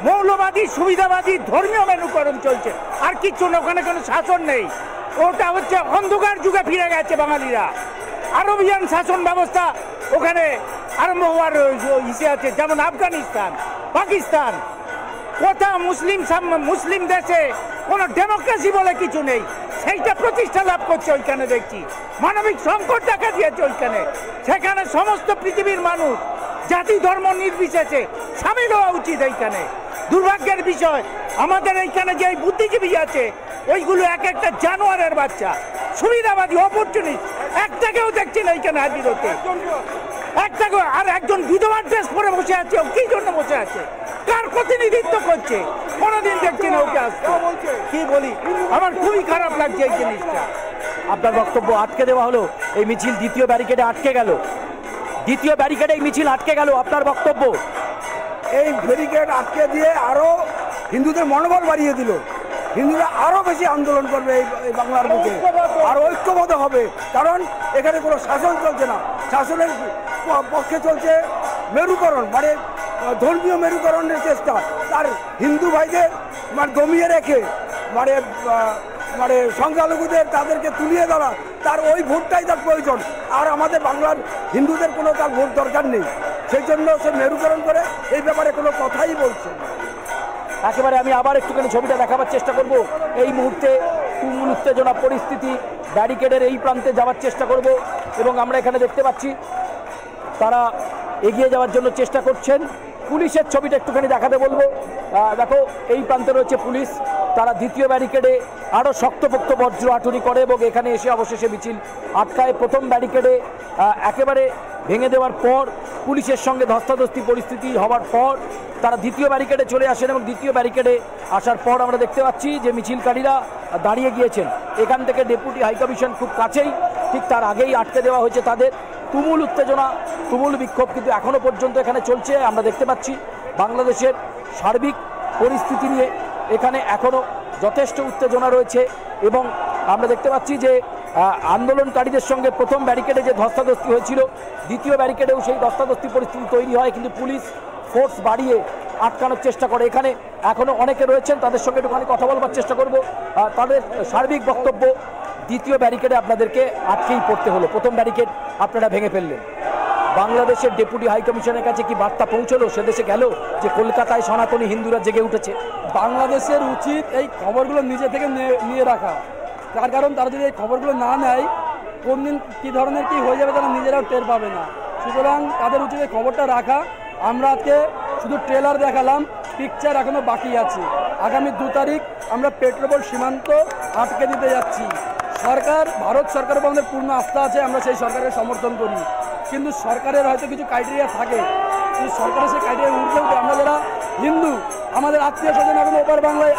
মৌলবাদী সুবিধাবাদী ধর্মীয় মেরুকরণ চলছে, আর কিচ্ছু না। ওখানে কোনো শাসন নেই, ওটা হচ্ছে অন্ধকার যুগে ফিরে গেছে বাঙালিরা। আরবিয়ান শাসন ব্যবস্থা ওখানে আরম্ভ হওয়ার ইসে আছে, যেমন আফগানিস্তান, পাকিস্তান। কোথা মুসলিম দেশে কোনো ডেমোক্রেসি বলে কিছু নেই, সেইটা প্রতিষ্ঠা লাভ করছে ওইখানে। দেখছি মানবিক সংকট দেখা দিয়েছে ওইখানে। সেখানে সমস্ত পৃথিবীর মানুষ জাতি ধর্ম নির্বিশেষে সামিল হওয়া উচিত এইখানে। দুর্ভাগ্যের বিষয়, আমাদের এইখানে যে বুদ্ধিজীবী আছে ওইগুলো এক একটা জানোয়ারের বাচ্চা, সুবিধাবাদী, অপরচুনিস্ট। একটাকেও দেখছি না এইখানে হাজির হতে, একটাকে। আর একজন বিধবা ড্রেস পরে বসে আছে, ও কি জন্য বসে আছে, কার প্রতিনিধিত্ব করছে, কোনোদিন দেখছি না ওকে আসতে। কি বলি, আমার খুবই খারাপ লাগছে এই জিনিসটা। আপনার বক্তব্য আটকে দেওয়া হলো, এই মিছিল দ্বিতীয় ব্যারিকেডে আটকে গেল, দ্বিতীয় ব্যারিকেডে এই মিছিল আটকে গেল, আপনার বক্তব্য? এই ব্যারিকেড আটকে দিয়ে আরো হিন্দুদের মনোবল বাড়িয়ে দিল। হিন্দুরা আরো বেশি আন্দোলন করবে এই বাংলার বুকে, আর ঐক্যবদ্ধ হবে। কারণ এখানে কোনো শাসন চলছে না, শাসনের পক্ষে চলছে মেরুকরণ, মানে ধর্মীয় মেরুকরণের চেষ্টা। তার হিন্দু ভাইদের মানে দমিয়ে রেখে মানে সংখ্যালঘুদের তাদেরকে তুলিয়ে ধরা, তার ওই ভোটটাই তার প্রয়োজন। আর আমাদের বাংলার হিন্দুদের কোনো তার ভোট দরকার নেই, সেই জন্য সে মেরুকরণ করে এই ব্যাপারে কোনো কথাই বলছে। একেবারে আমি আবার একটুখানি ছবিটা দেখাবার চেষ্টা করব। এই মুহূর্তে তুমুল উত্তেজনা পরিস্থিতি, ব্যারিকেডের এই প্রান্তে যাওয়ার চেষ্টা করব, এবং আমরা এখানে দেখতে পাচ্ছি তারা এগিয়ে যাওয়ার জন্য চেষ্টা করছেন। পুলিশের ছবিটা একটুখানি দেখাতে বলবো। দেখো, এই প্রান্তে রয়েছে পুলিশ, তারা দ্বিতীয় ব্যারিকেডে আরও শক্তপোক্ত বজ্র আটুরি করে এবং এখানে এসে অবশেষে মিছিল আটকায়। প্রথম ব্যারিকেডে একেবারে ভেঙে দেওয়ার পর, পুলিশের সঙ্গে ধস্তাধস্তি পরিস্থিতি হওয়ার পর তারা দ্বিতীয় ব্যারিকেডে চলে আসেন, এবং দ্বিতীয় ব্যারিকেডে আসার পর আমরা দেখতে পাচ্ছি যে মিছিলকারীরা দাঁড়িয়ে গিয়েছেন। এখান থেকে ডেপুটি হাইকমিশন খুব কাছেই, ঠিক তার আগেই আটকে দেওয়া হয়েছে তাদের। তুমুল উত্তেজনা, তুমুল বিক্ষোভ কিন্তু এখনও পর্যন্ত এখানে চলছে। আমরা দেখতে পাচ্ছি বাংলাদেশের সার্বিক পরিস্থিতি নিয়ে এখানে এখনও যথেষ্ট উত্তেজনা রয়েছে, এবং আমরা দেখতে পাচ্ছি যে আন্দোলনকারীদের সঙ্গে প্রথম ব্যারিকেডে যে ধস্তাধস্তি হয়েছিল, দ্বিতীয় ব্যারিকেডেও সেই ধস্তাধস্তি পরিস্থিতি তৈরি হয়, কিন্তু পুলিশ ফোর্স বাড়িয়ে আটকানোর চেষ্টা করে। এখানে এখনও অনেকে রয়েছেন, তাদের সঙ্গে একটুখানি কথা বলবার চেষ্টা করব। তাদের সার্বিক বক্তব্য, দ্বিতীয় ব্যারিকেডে আপনাদেরকে আটকেই পড়তে হলো, প্রথম ব্যারিকেড আপনারা ভেঙে ফেললেন। বাংলাদেশের ডেপুটি হাইকমিশনের কাছে কি বার্তা পৌঁছলো, সে দেশে গেল যে কলকাতায় সনাতনী হিন্দুরা জেগে উঠেছে? বাংলাদেশের উচিত এই খবরগুলো নিজে থেকে নিয়ে রাখা, তার কারণ তারা যদি এই খবরগুলো না নেয়, কোন দিন কী ধরনের কী হয়ে যাবে তারা নিজেরাও টের পাবে না। সুতরাং তাদের উচিত এই খবরটা রাখা। আমরা আজকে শুধু ট্রেলার দেখালাম, পিকচার এখনও বাকি আছে। আগামী 2 তারিখ আমরা পেট্রোপোল সীমান্ত আটকে দিতে যাচ্ছি। সরকার, ভারত সরকারের উপর আমাদের পূর্ণ আস্থা আছে, আমরা সেই সরকারের সমর্থন করি, কিন্তু সরকারের হয়তো কিছু ক্রাইটেরিয়া থাকে, কিন্তু সরকারের সেই ক্রাইটেরিয়া উঠে আমরা যারা হিন্দু, আমাদের আত্মীয় স্বজন এখন ওপার বাংলায়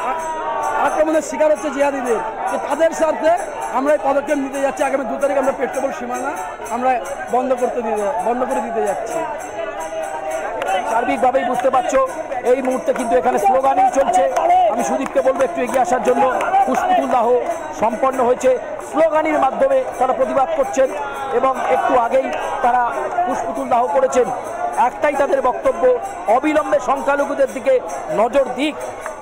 আক্রমণের শিকার হচ্ছে জিহাদিদের, তো তাদের স্বার্থে আমরা এই পদক্ষেপ নিতে যাচ্ছি। আগামী 2 তারিখ আমরা পেট্রোপোল সীমানা আমরা বন্ধ করে দিতে যাচ্ছি। সার্বিকভাবেই বুঝতে পারছো এই মুহূর্তে কিন্তু এখানে স্লোগানই চলছে। আমি সুদীপকে বলবো একটু এগিয়ে আসার জন্য। পুষ্পতুল দাহ সম্পন্ন হয়েছে, স্লোগানের মাধ্যমে তারা প্রতিবাদ করছেন, এবং একটু আগেই তারা পুষ্পতুল দাহ করেছেন। একটাই তাদের বক্তব্য, অবিলম্বে সংখ্যালঘুদের দিকে নজর দিক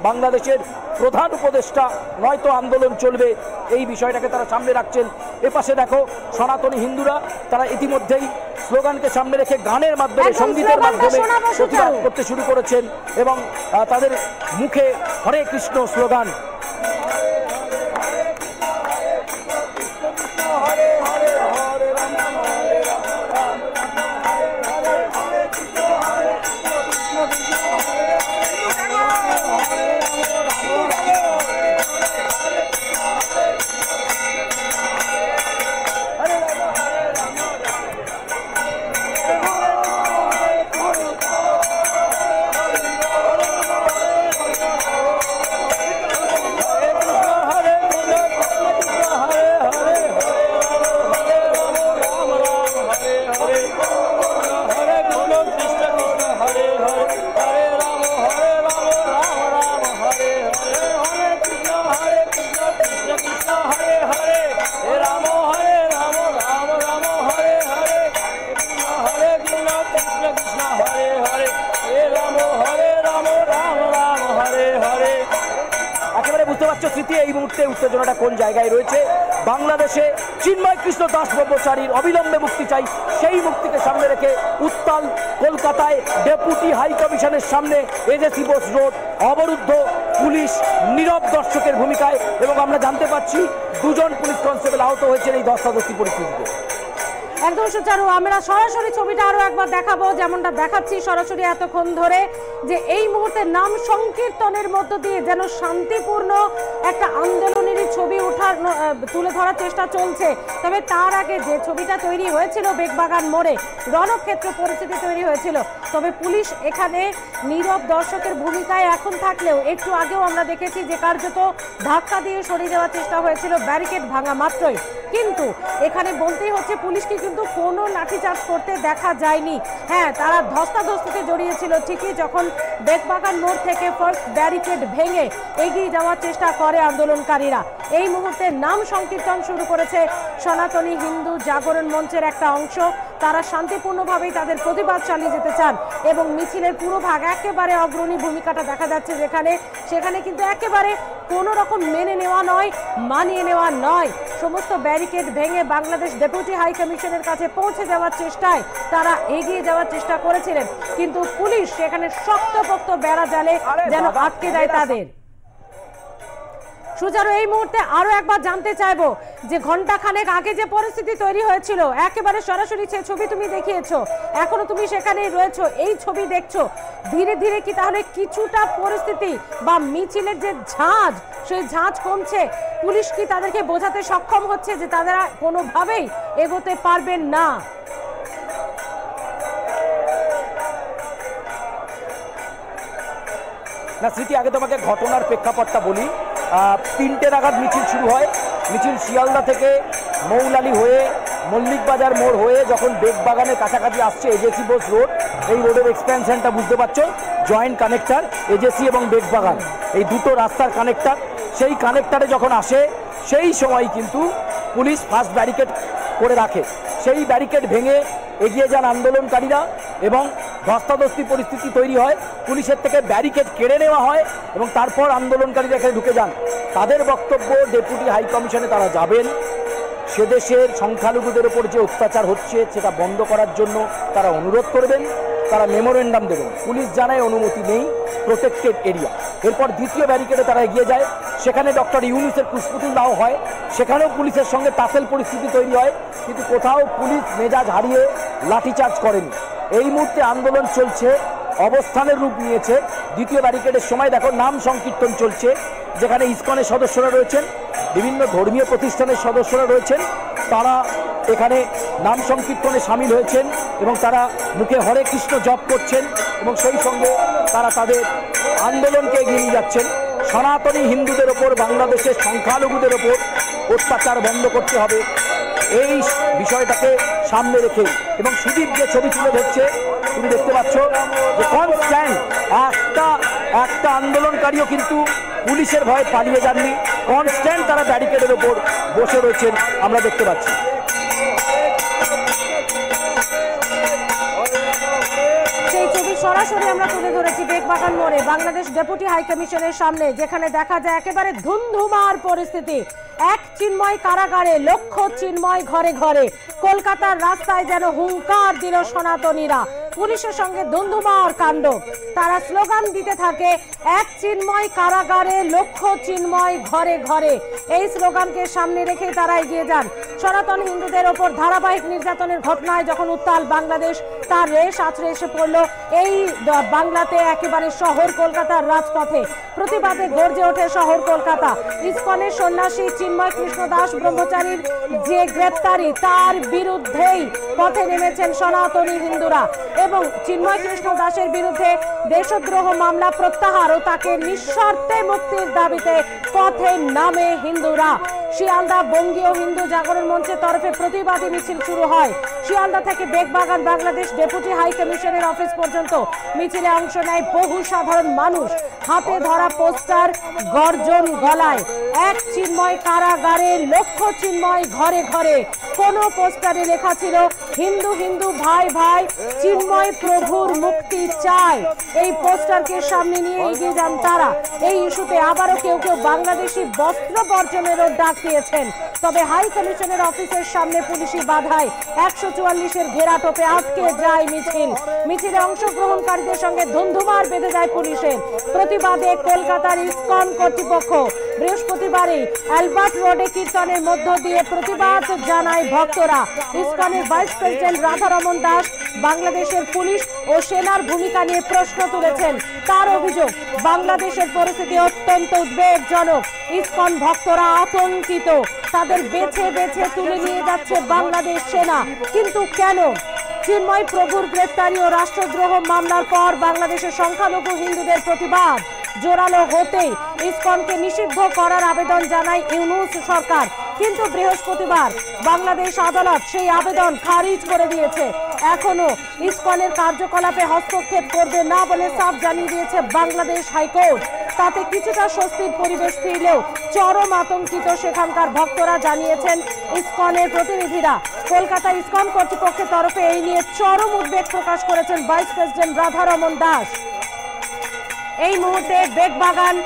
বাংলাদেশের প্রধান উপদেষ্টা, নয়তো আন্দোলন চলবে। এই বিষয়টাকে তারা সামনে রাখছেন। এপাশে দেখো সনাতনী হিন্দুরা, তারা ইতিমধ্যেই স্লোগানকে সামনে রেখে গানের মাধ্যমে, সঙ্গীতের মাধ্যমে প্রতিবাদ করতে শুরু করেছেন এবং তাদের মুখে হরে কৃষ্ণ স্লোগান। এই মুহূর্তে উত্তেজনাটা কোন জায়গায় রয়েছে? বাংলাদেশে চিন্ময় কৃষ্ণ দাস ব্রহ্মচারীর অবিলম্বে মুক্তি চাই, সেই মুক্তিকে সামনে রেখে উত্তাল কলকাতায় ডেপুটি হাই কমিশনের সামনে এজেসি বোস রোড অবরুদ্ধ, পুলিশ নীরব দর্শকের ভূমিকায়, এবং আমরা জানতে পারছি 2 জন পুলিশ কনস্টেবল আহত হয়েছেন এই ধস্তাধস্তি পরিস্থিতিতে। একদম সুচারু, আমরা সরাসরি ছবিটা আরো একবার দেখাবো, যেমনটা দেখাচ্ছি সরাসরি এতক্ষণ ধরে, যে এই মুহূর্তে নাম সংকীর্তনের মধ্য দিয়ে যেন শান্তিপূর্ণ একটা আন্দোলনেরই ছবি তুলে ধরার চেষ্টা চলছে। তবে তার আগে যে ছবিটা তৈরি হয়েছিল বেগবাগান মোড়ে, রণক্ষেত্র পরিস্থিতি তৈরি হয়েছিল, তবে পুলিশ এখানে নীরব দর্শকের ভূমিকায় এখন থাকলেও একটু আগেও আমরা দেখেছি যে কার্যত ধাক্কা দিয়ে সরিয়ে যাওয়ার চেষ্টা হয়েছিল ব্যারিকেড ভাঙা মাত্রই। কিন্তু এখানে বলতেই হচ্ছে পুলিশকে কিন্তু কোনো লাঠিচার্জ করতে দেখা যায়নি। হ্যাঁ, তারা ধস্তাধস্তিতে জড়িয়েছিল ঠিকই, যখন বেগবাগান মোড় থেকে ফার্স্ট ব্যারিকেড ভেঙে এগিয়ে যাওয়ার চেষ্টা করে আন্দোলনকারীরা। এই মুহূর্তে নাম সংকীর্তন শুরু করেছে সনাতনী হিন্দু জাগরণ মঞ্চের একটা অংশ। তারা শান্তিপূর্ণভাবেই তাদের প্রতিবাদ চালিয়ে যেতে চান এবং মিছিলের পুরো ভাগ একেবারে অগ্রণী ভূমিকাটা দেখা যাচ্ছে সেখানে কিন্তু একেবারে কোনো রকম মেনে নেওয়া নয়, মানিয়ে নেওয়া নয়। সমস্ত ব্যারিকেড ভেঙে বাংলাদেশ ডেপুটি হাই কমিশনের কাছে পৌঁছে যাওয়ার চেষ্টায় তারা এগিয়ে যাওয়ার চেষ্টা করেছিলেন, কিন্তু পুলিশ সেখানে শক্তপোক্ত বেড়া জালে যেন আটকে দেয় তাদের। সুচারু, এই মুহূর্তে আরো একবার জানতে চাইবো যে ঘন্টাখানেক আগে যে পরিস্থিতি তৈরি হয়েছিল, একেবারে সরাসরি সে ছবি তুমি দেখিয়েছো, এখনো তুমি সেখানেই রয়েছো, এই ছবি দেখছো, ধীরে ধীরে কি তাহলে কিছুটা পরিস্থিতি বা মিছিলের যে ঝাঁজ, সেই ঝাঁজ কমছে? পুলিশ কি তাদেরকে বোঝাতে সক্ষম হচ্ছে যে তারা কোনোভাবেই এগোতে পারবেন না? না স্মৃতি, আগে তোমাকে ঘটনার প্রেক্ষাপটটা বলি। 3টে নাগাদ মিছিল শুরু হয়। মিছিল শিয়ালদা থেকে মৌলালি হয়ে মল্লিক বাজার মোড় হয়ে যখন বেগবাগানের কাছাকাছি আসছে এজেসি বোস রোড, এই রোডের এক্সপেনশনটা বুঝতে পারছো, জয়েন্ট কানেক্টর এজেসি এবং বেগবাগান, এই দুটো রাস্তার কানেক্টর, সেই কানেক্টরে যখন আসে সেই সময় কিন্তু পুলিশ ফার্স্ট ব্যারিকেড করে রাখে। সেই ব্যারিকেড ভেঙে এগিয়ে যান আন্দোলনকারীরা এবং ধস্তাধস্তি পরিস্থিতি তৈরি হয়। পুলিশের থেকে ব্যারিকেড কেড়ে নেওয়া হয় এবং তারপর আন্দোলনকারীরা এখানে ঢুকে যান। তাদের বক্তব্য, ডেপুটি হাই কমিশনে তারা যাবেন, সেদেশের সংখ্যালঘুদের ওপর যে অত্যাচার হচ্ছে সেটা বন্ধ করার জন্য তারা অনুরোধ করবেন, তারা মেমোরেন্ডাম দেবেন। পুলিশ জানায় অনুমতি নেই, প্রোটেক্টেড এরিয়া। এরপর দ্বিতীয় ব্যারিকেডে তারা এগিয়ে যায়, সেখানে ডক্টর ইউনূসের পুষ্পতুল দাও হয়, সেখানেও পুলিশের সঙ্গে টাসেল পরিস্থিতি তৈরি হয়, কিন্তু কোথাও পুলিশ মেজাজ হারিয়ে লাঠিচার্জ করেনি। এই মুহূর্তে আন্দোলন চলছে, অবস্থানের রূপ নিয়েছে। দ্বিতীয় ব্যারিকেডের সময় দেখো নাম সংকীর্তন চলছে, যেখানে ইসকনের সদস্যরা রয়েছেন, বিভিন্ন ধর্মীয় প্রতিষ্ঠানের সদস্যরা রয়েছেন, তারা এখানে নাম সংকীর্তনে সামিল হয়েছেন এবং তারা মুখে হরে কৃষ্ণ জপ করছেন এবং সেই সঙ্গে তারা তাদের আন্দোলনকে এগিয়ে নিয়ে যাচ্ছেন। সনাতনী হিন্দুদের ওপর, বাংলাদেশের সংখ্যালঘুদের ওপর অত্যাচার বন্ধ করতে হবে, এই বিষয়টাকে সামনে রেখে। এবং সুদীপ যে ছবি তুলে ধরছে তুমি দেখতে পাচ্ছ যে কনস্ট্যান্ট একটা আন্দোলনকারীও কিন্তু পুলিশের ভয়ে পালিয়ে যাননি, কনস্ট্যান্ট তারা ব্যারিকেডের ওপর বসে রয়েছেন, আমরা দেখতে পাচ্ছি। সরাসরি আমরা তুলে ধরেছি বেগবাগান মোড়ে বাংলাদেশ ডেপুটি হাই কমিশনের সামনে, যেখানে দেখা যায় একেবারে ধুন্ধুমার পরিস্থিতি। এক চিন্ময় কারাগারে, লক্ষ চিন্ময় ঘরে ঘরে। কলকাতার রাস্তায় যেন হুঙ্কার দিল সনাতনীরা। পুলিশের সঙ্গে ধুন্ধুমার কাণ্ড। তারা স্লোগান দিতে থাকে, এক চিন্ময় কারাগারে, লক্ষ চিন্ময় ঘরে ঘরে। এই স্লোগানকে সামনে রেখে তারা এগিয়ে যান। সনাতন হিন্দুদের ওপর ধারাবাহিক নির্যাতনের ঘটনায় যখন উত্তাল বাংলাদেশ, তার রেশ আছড়ে এসে পড়ল এই বাংলাতে, একেবারে শহর কলকাতার রাজপথে। প্রতিবাদে গর্জে ওঠে শহর কলকাতা। ইসকনের সন্ন্যাসী চিন্ময় কৃষ্ণ দাস ব্রহ্মচারীর যে গ্রেপ্তারি, তার বিরুদ্ধেই পথে নেমেছেন সনাতনী হিন্দুরা এবং চিন্ময় কৃষ্ণ দাসের বিরুদ্ধে দেশদ্রোহ মামলা প্রত্যাহার ও তাকে নিঃশর্তে মুক্তির দাবিতে পথে নামে হিন্দুরা। শিয়ালদা বঙ্গীয় হিন্দু জাগরণ মঞ্চের তরফে প্রতিবাদী মিছিল শুরু হয়। শিয়ালদা থেকে বেগবাগান বাংলাদেশ ডেপুটি হাই কমিশনের অফিস পর্যন্ত মিছিলে অংশ নেয় বহু সাধারণ মানুষ। হাতে ধরা পোস্টার, গর্জন গলায়, এক চিন্ময় কারাগারে, লক্ষ চিন্ময় ঘরে ঘরে। কোন পোস্টারে লেখা ছিল হিন্দু হিন্দু ভাই ভাই, চিন্ময় প্রভুর মুক্তি চাই। এই পোস্টারকে সামনে নিয়ে এগিয়ে যান তারা। এই ইস্যুতে আবারও কেউ কেউ বাংলাদেশি বস্ত্র বর্জনেরও ডাক দিয়েছেন। তবে হাই কমিশনের অফিসের সামনে পুলিশি বাধায় 144-এর ঘেরাটোপে আটকে যায় মিছিল। মিছিলে অংশগ্রহণকারীদের সঙ্গে ধুন্ধুমার বেঁধে যায় পুলিশের। প্রতিবাদে কলকাতার ইসকন কর্তৃপক্ষ বৃহস্পতিবারই অ্যালবার্ট রোডে কীর্তনের মধ্য দিয়ে প্রতিবাদ জানায় ভক্তরা। ইসকনের ভাইস প্রেসিডেন্ট রাধারমন দাস বাংলাদেশের পুলিশ ও সেনার ভূমিকা নিয়ে প্রশ্ন তুলেছেন। তার অভিযোগ, বাংলাদেশের পরিস্থিতি অত্যন্ত উদ্বেগজনক। ইসকন ভক্তরা আতঙ্কিত। তাদের বেছে বেছে তুলে নিয়ে যাচ্ছে বাংলাদেশ সেনা। কিন্তু কেন? চিন্ময় প্রভুর গ্রেফতারি ও রাষ্ট্রদ্রোহ মামলার পর বাংলাদেশের সংখ্যালঘু হিন্দুদের প্রতিবাদ জোরালো হতেই ইসকনকে নিষিদ্ধ করার আবেদন জানায় ইউনূস সরকার। কিন্তু বৃহস্পতিবার বাংলাদেশ আদালত সেই আবেদন খারিজ করে দিয়েছে। এখনো ইসকনের কার্যকলাপে হস্তক্ষেপ করবে না বলে সাফ জানিয়ে দিয়েছে বাংলাদেশ হাইকোর্ট। তাতে কিছুটা স্বস্তির পরিবেশ ফিরলেও চরম আতঙ্কিত সেখানকার ভক্তরা, জানিয়েছেন ইসকনের প্রতিনিধিরা। কলকাতা ইসকন কর্তৃপক্ষের তরফে এই নিয়ে চরম উদ্বেগ প্রকাশ করেছেন ভাইস প্রেসিডেন্ট রাধারমন দাস। এই মুহূর্তে বেগবাগান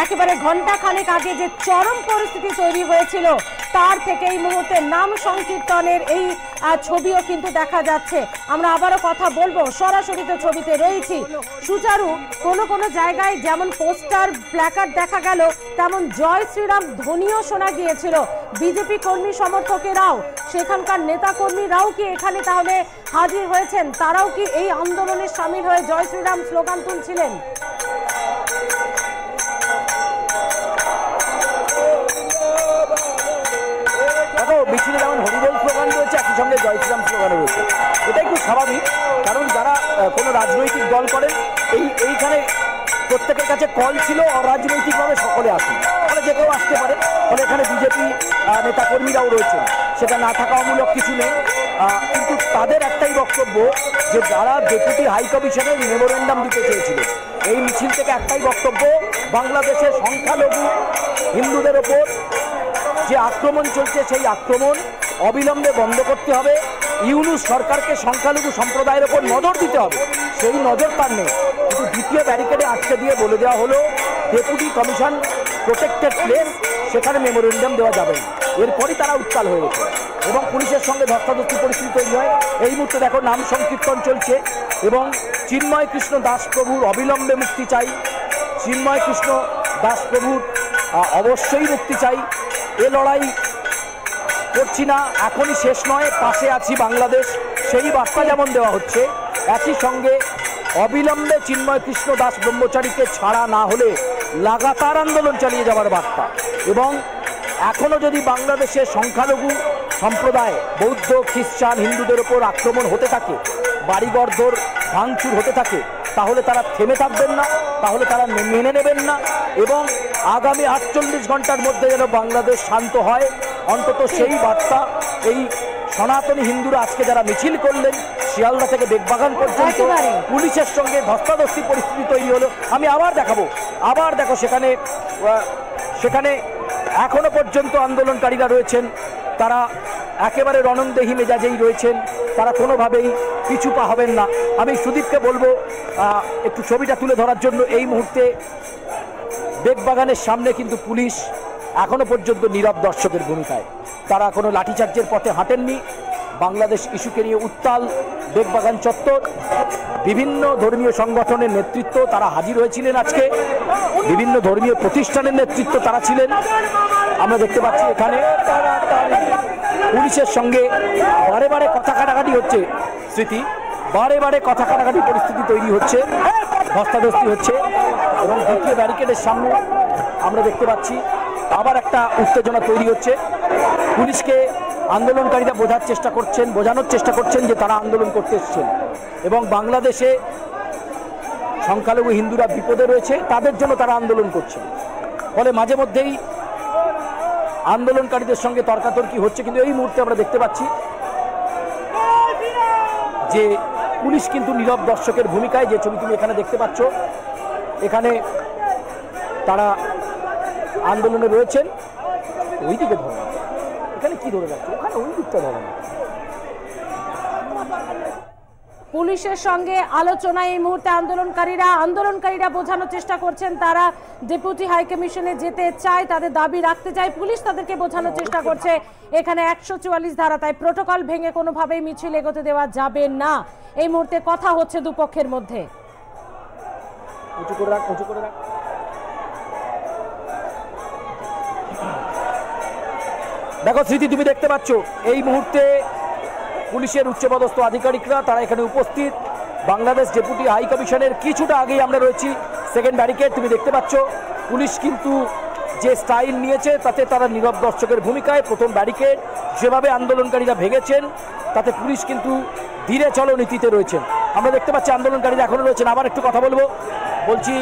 একেবারে ঘন্টা খানেক আগে যে চরম পরিস্থিতি তৈরি হয়েছিল, তার থেকে এই মুহূর্তে নাম সংকীর্তনের এই ছবিও কিন্তু দেখা যাচ্ছে। আমরা আবারও কথা বলবো, সরাসরি তো ছবিতে রয়েছি। সুচারু কোন কোন জায়গায় যেমন পোস্টার প্ল্যাকার্ড দেখা গেল, তেমন জয় শ্রীরাম ধ্বনিও শোনা গিয়েছিল। বিজেপি কর্মী সমর্থকেরাও, সেখানকার নেতা কর্মীরাও কি এখানে তাহলে হাজির হয়েছেন? তারাও কি এই আন্দোলনে সামিল হয়ে জয় শ্রীরাম স্লোগান তুলছিলেন? মিছিলে যেমন হরিবোল স্লোগান রয়েছে, একই সঙ্গে জয় শ্রীরাম স্লোগানও রয়েছে। এটাই খুব স্বাভাবিক, কারণ যারা কোনো রাজনৈতিক দল করেন, এইখানে প্রত্যেকের কাছে কল ছিল অরাজনৈতিকভাবে সকলে আসুন, ফলে যে কেউ আসতে পারে। ফলে এখানে বিজেপি নেতাকর্মীরাও রয়েছেন, সেটা না থাকা অমূলক কিছু নেই। কিন্তু তাদের একটাই বক্তব্য যে যারা ডেপুটি হাই কমিশনের মেমোরেন্ডাম দিতে চেয়েছিল, এই মিছিল থেকে একটাই বক্তব্য, বাংলাদেশের সংখ্যালঘু হিন্দুদের ওপর যে আক্রমণ চলছে, সেই আক্রমণ অবিলম্বে বন্ধ করতে হবে। ইউনূস সরকারকে সংখ্যালঘু সম্প্রদায়ের ওপর নজর দিতে হবে, সেই নজর তার নেই। কিন্তু দ্বিতীয় ব্যারিকেডে আটকে দিয়ে বলে দেওয়া হলো ডেপুটি কমিশন প্রোটেক্টেড প্লেস, সেখানে মেমোরেন্ডাম দেওয়া যাবে না। এরপরই তারা উত্তাল হয়ে গেছে এবং পুলিশের সঙ্গে ধস্তাধস্তি পরিস্থিতি তৈরি হয়। এই মুহূর্তে দেখো নাম সংকীর্তন চলছে এবং চিন্ময় কৃষ্ণ দাস প্রভুর অবিলম্বে মুক্তি চাই। চিন্ময় কৃষ্ণ দাস প্রভুর অবশ্যই মুক্তি চাই। এ লড়াই করছি না, এখনই শেষ নয়, পাশে আছি বাংলাদেশ, সেই বার্তা যেমন দেওয়া হচ্ছে, একই সঙ্গে অবিলম্বে চিন্ময় কৃষ্ণ দাস ব্রহ্মচারীকে ছাড়া না হলে লাগাতার আন্দোলন চালিয়ে যাওয়ার বার্তা। এবং এখনও যদি বাংলাদেশের সংখ্যালঘু সম্প্রদায়, বৌদ্ধ, খ্রিস্টান, হিন্দুদের ওপর আক্রমণ হতে থাকে, বাড়িঘর ভাঙচুর হতে থাকে, তাহলে তারা থেমে থাকবেন না, তাহলে তারা মেনে নেবেন না। এবং আগামী 48 ঘন্টার মধ্যে যেন বাংলাদেশ শান্ত হয়, অন্তত সেই বার্তা এই সনাতনী হিন্দুরা আজকে যারা মিছিল করলেন শিয়ালদা থেকে বেগবাগান পর্যন্ত, পুলিশের সঙ্গে ধস্তাধস্তি পরিস্থিতি তৈরি হলো। আমি আবার দেখাবো, আবার দেখো সেখানে এখনো পর্যন্ত আন্দোলনকারীরা রয়েছেন, তারা একেবারে রণংদেহী মেজাজেই রয়েছেন, তারা কোনোভাবেই পিছু পা হবেন না। আমি সুদীপকে বলবো একটু ছবিটা তুলে ধরার জন্য। এই মুহূর্তে বেগবাগানের সামনে কিন্তু পুলিশ এখনো পর্যন্ত নীরব দর্শকের ভূমিকায়, তারা কোনো লাঠিচার্জের পথে হাঁটেননি। বাংলাদেশ ইস্যুকে নিয়ে উত্তাল বেগবাগান চত্বর, বিভিন্ন ধর্মীয় সংগঠনের নেতৃত্ব তারা হাজির হয়েছিলেন আজকে, বিভিন্ন ধর্মীয় প্রতিষ্ঠানের নেতৃত্ব তারা ছিলেন। আমরা দেখতে পাচ্ছি এখানে পুলিশের সঙ্গে বারে বারে কথা কাটাকাটি হচ্ছে, স্মৃতি বারে বারে কথা কাটাকাটি পরিস্থিতি তৈরি হচ্ছে, ধস্তাধস্তি হচ্ছে। এবং দ্বিতীয় ব্যারিকেডের সামনে আমরা দেখতে পাচ্ছি আবার একটা উত্তেজনা তৈরি হচ্ছে। পুলিশকে আন্দোলনকারীরা বোঝানোর চেষ্টা করছেন যে তারা আন্দোলন করতে এসেছেন এবং বাংলাদেশে সংখ্যালঘু হিন্দুরা বিপদে রয়েছে, তাদের জন্য তারা আন্দোলন করছে। ফলে মাঝে মধ্যেই আন্দোলনকারীদের সঙ্গে তর্কাতর্কি হচ্ছে। কিন্তু এই মুহূর্তে আমরা দেখতে পাচ্ছি যে পুলিশ কিন্তু নীরব দর্শকের ভূমিকায়, যে ছবি তুমি এখানে দেখতে পাচ্ছ, এখানে তারা আন্দোলনে রয়েছেন। ওই দিকে ধরে এখানে কি ধরে যাচ্ছে, ওখানে ওই দিকটা ধরে না। পুলিশের সঙ্গে আলোচনায় এই মুহূর্তে আন্দোলনকারীরা বোঝানোর চেষ্টা করছেন তারা ডেপুটি হাই কমিশনে যেতে চায়, তাদের দাবি রাখতে চায়। পুলিশ তাদেরকে বোঝানোর চেষ্টা করছে এখানে 144 ধারা, তাই প্রোটোকল ভেঙে কোনোভাবেই মিছিল এগোতে দেওয়া যাবে না। এই মুহূর্তে কথা হচ্ছে দুপক্ষের মধ্যে। উঁচু করে রাখ। দেখো স্মৃতি, তুমি দেখতে পাচ্ছ এই মুহূর্তে পুলিশের উচ্চপদস্থ আধিকারিকরা তারা এখানে উপস্থিত। বাংলাদেশ ডেপুটি হাই কমিশনের কিছুটা আগেই আমরা রয়েছি। সেকেন্ড ব্যারিকেড তুমি দেখতে পাচ্ছ। পুলিশ কিন্তু যে স্টাইল নিয়েছে তাতে তারা নীরব দর্শকের ভূমিকায়। প্রথম ব্যারিকেড যেভাবে আন্দোলনকারীরা ভেঙেছেন তাতে পুলিশ কিন্তু ধীরে চলো নীতিতে রয়েছেন। আমরা দেখতে পাচ্ছি আন্দোলনকারীরা এখনো রয়েছেন। আবার একটু কথা বলছি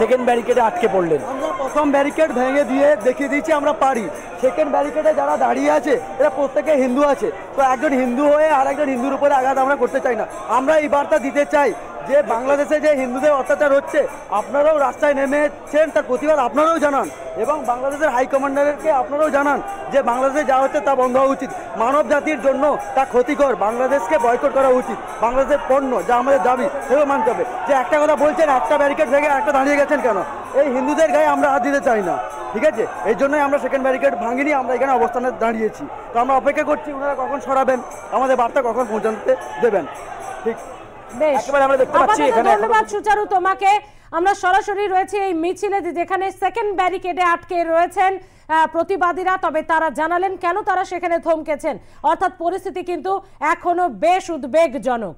সেকেন্ড ব্যারিকেডে আটকে পড়লেন। আমরা প্রথম ব্যারিকেড ভেঙে দিয়ে দেখিয়ে দিয়েছি আমরা পারি। সেকেন্ড ব্যারিকেডে যারা দাঁড়িয়ে আছে এরা প্রত্যেকে হিন্দু আছে, তো একজন হিন্দু হয়ে আর একজন হিন্দুর উপরে আঘাত আমরা করতে চাই না। আমরা এই বার্তা দিতে চাই যে বাংলাদেশে যে হিন্দুদের অত্যাচার হচ্ছে, আপনারাও রাস্তায় নেমেছেন, তার প্রতিবাদ আপনারাও জানান এবং বাংলাদেশের হাই কমান্ডারকে আপনারাও জানান যে বাংলাদেশে যা হচ্ছে তা বন্ধ হওয়া উচিত। মানব জাতির জন্য তা ক্ষতিকর, বাংলাদেশকে বয়কট করা উচিত। বাংলাদেশের পণ্য যা আমাদের দাবি সেও মানতে হবে। যে একটা কথা বলছেন, একটা ব্যারিকেড ভেঙে একটা দাঁড়িয়ে গেছেন কেন? এই হিন্দুদের গায়ে আমরা হাত দিতে চাই না, ঠিক আছে? এই জন্যই আমরা সেকেন্ড ব্যারিকেড ভাঙিনি, আমরা এখানে অবস্থানে দাঁড়িয়েছি। তো আমরা অপেক্ষা করছি ওনারা কখন সরাবেন, আমাদের বার্তা কখন পৌঁছাতে দেবেন। ঠিক, ধন্যবাদ সুচারু তোমাকে। আমরা সরাসরি রয়েছে এই মিছিলে, যেখানে সেকেন্ড ব্যারিকেডে আটকে রয়েছেন প্রতিবাদীরা। তবে তারা জানালেন কেন তারা সেখানে থমকেছেন, অর্থাৎ পরিস্থিতি কিন্তু এখনো বেশ উদ্বেগজনক।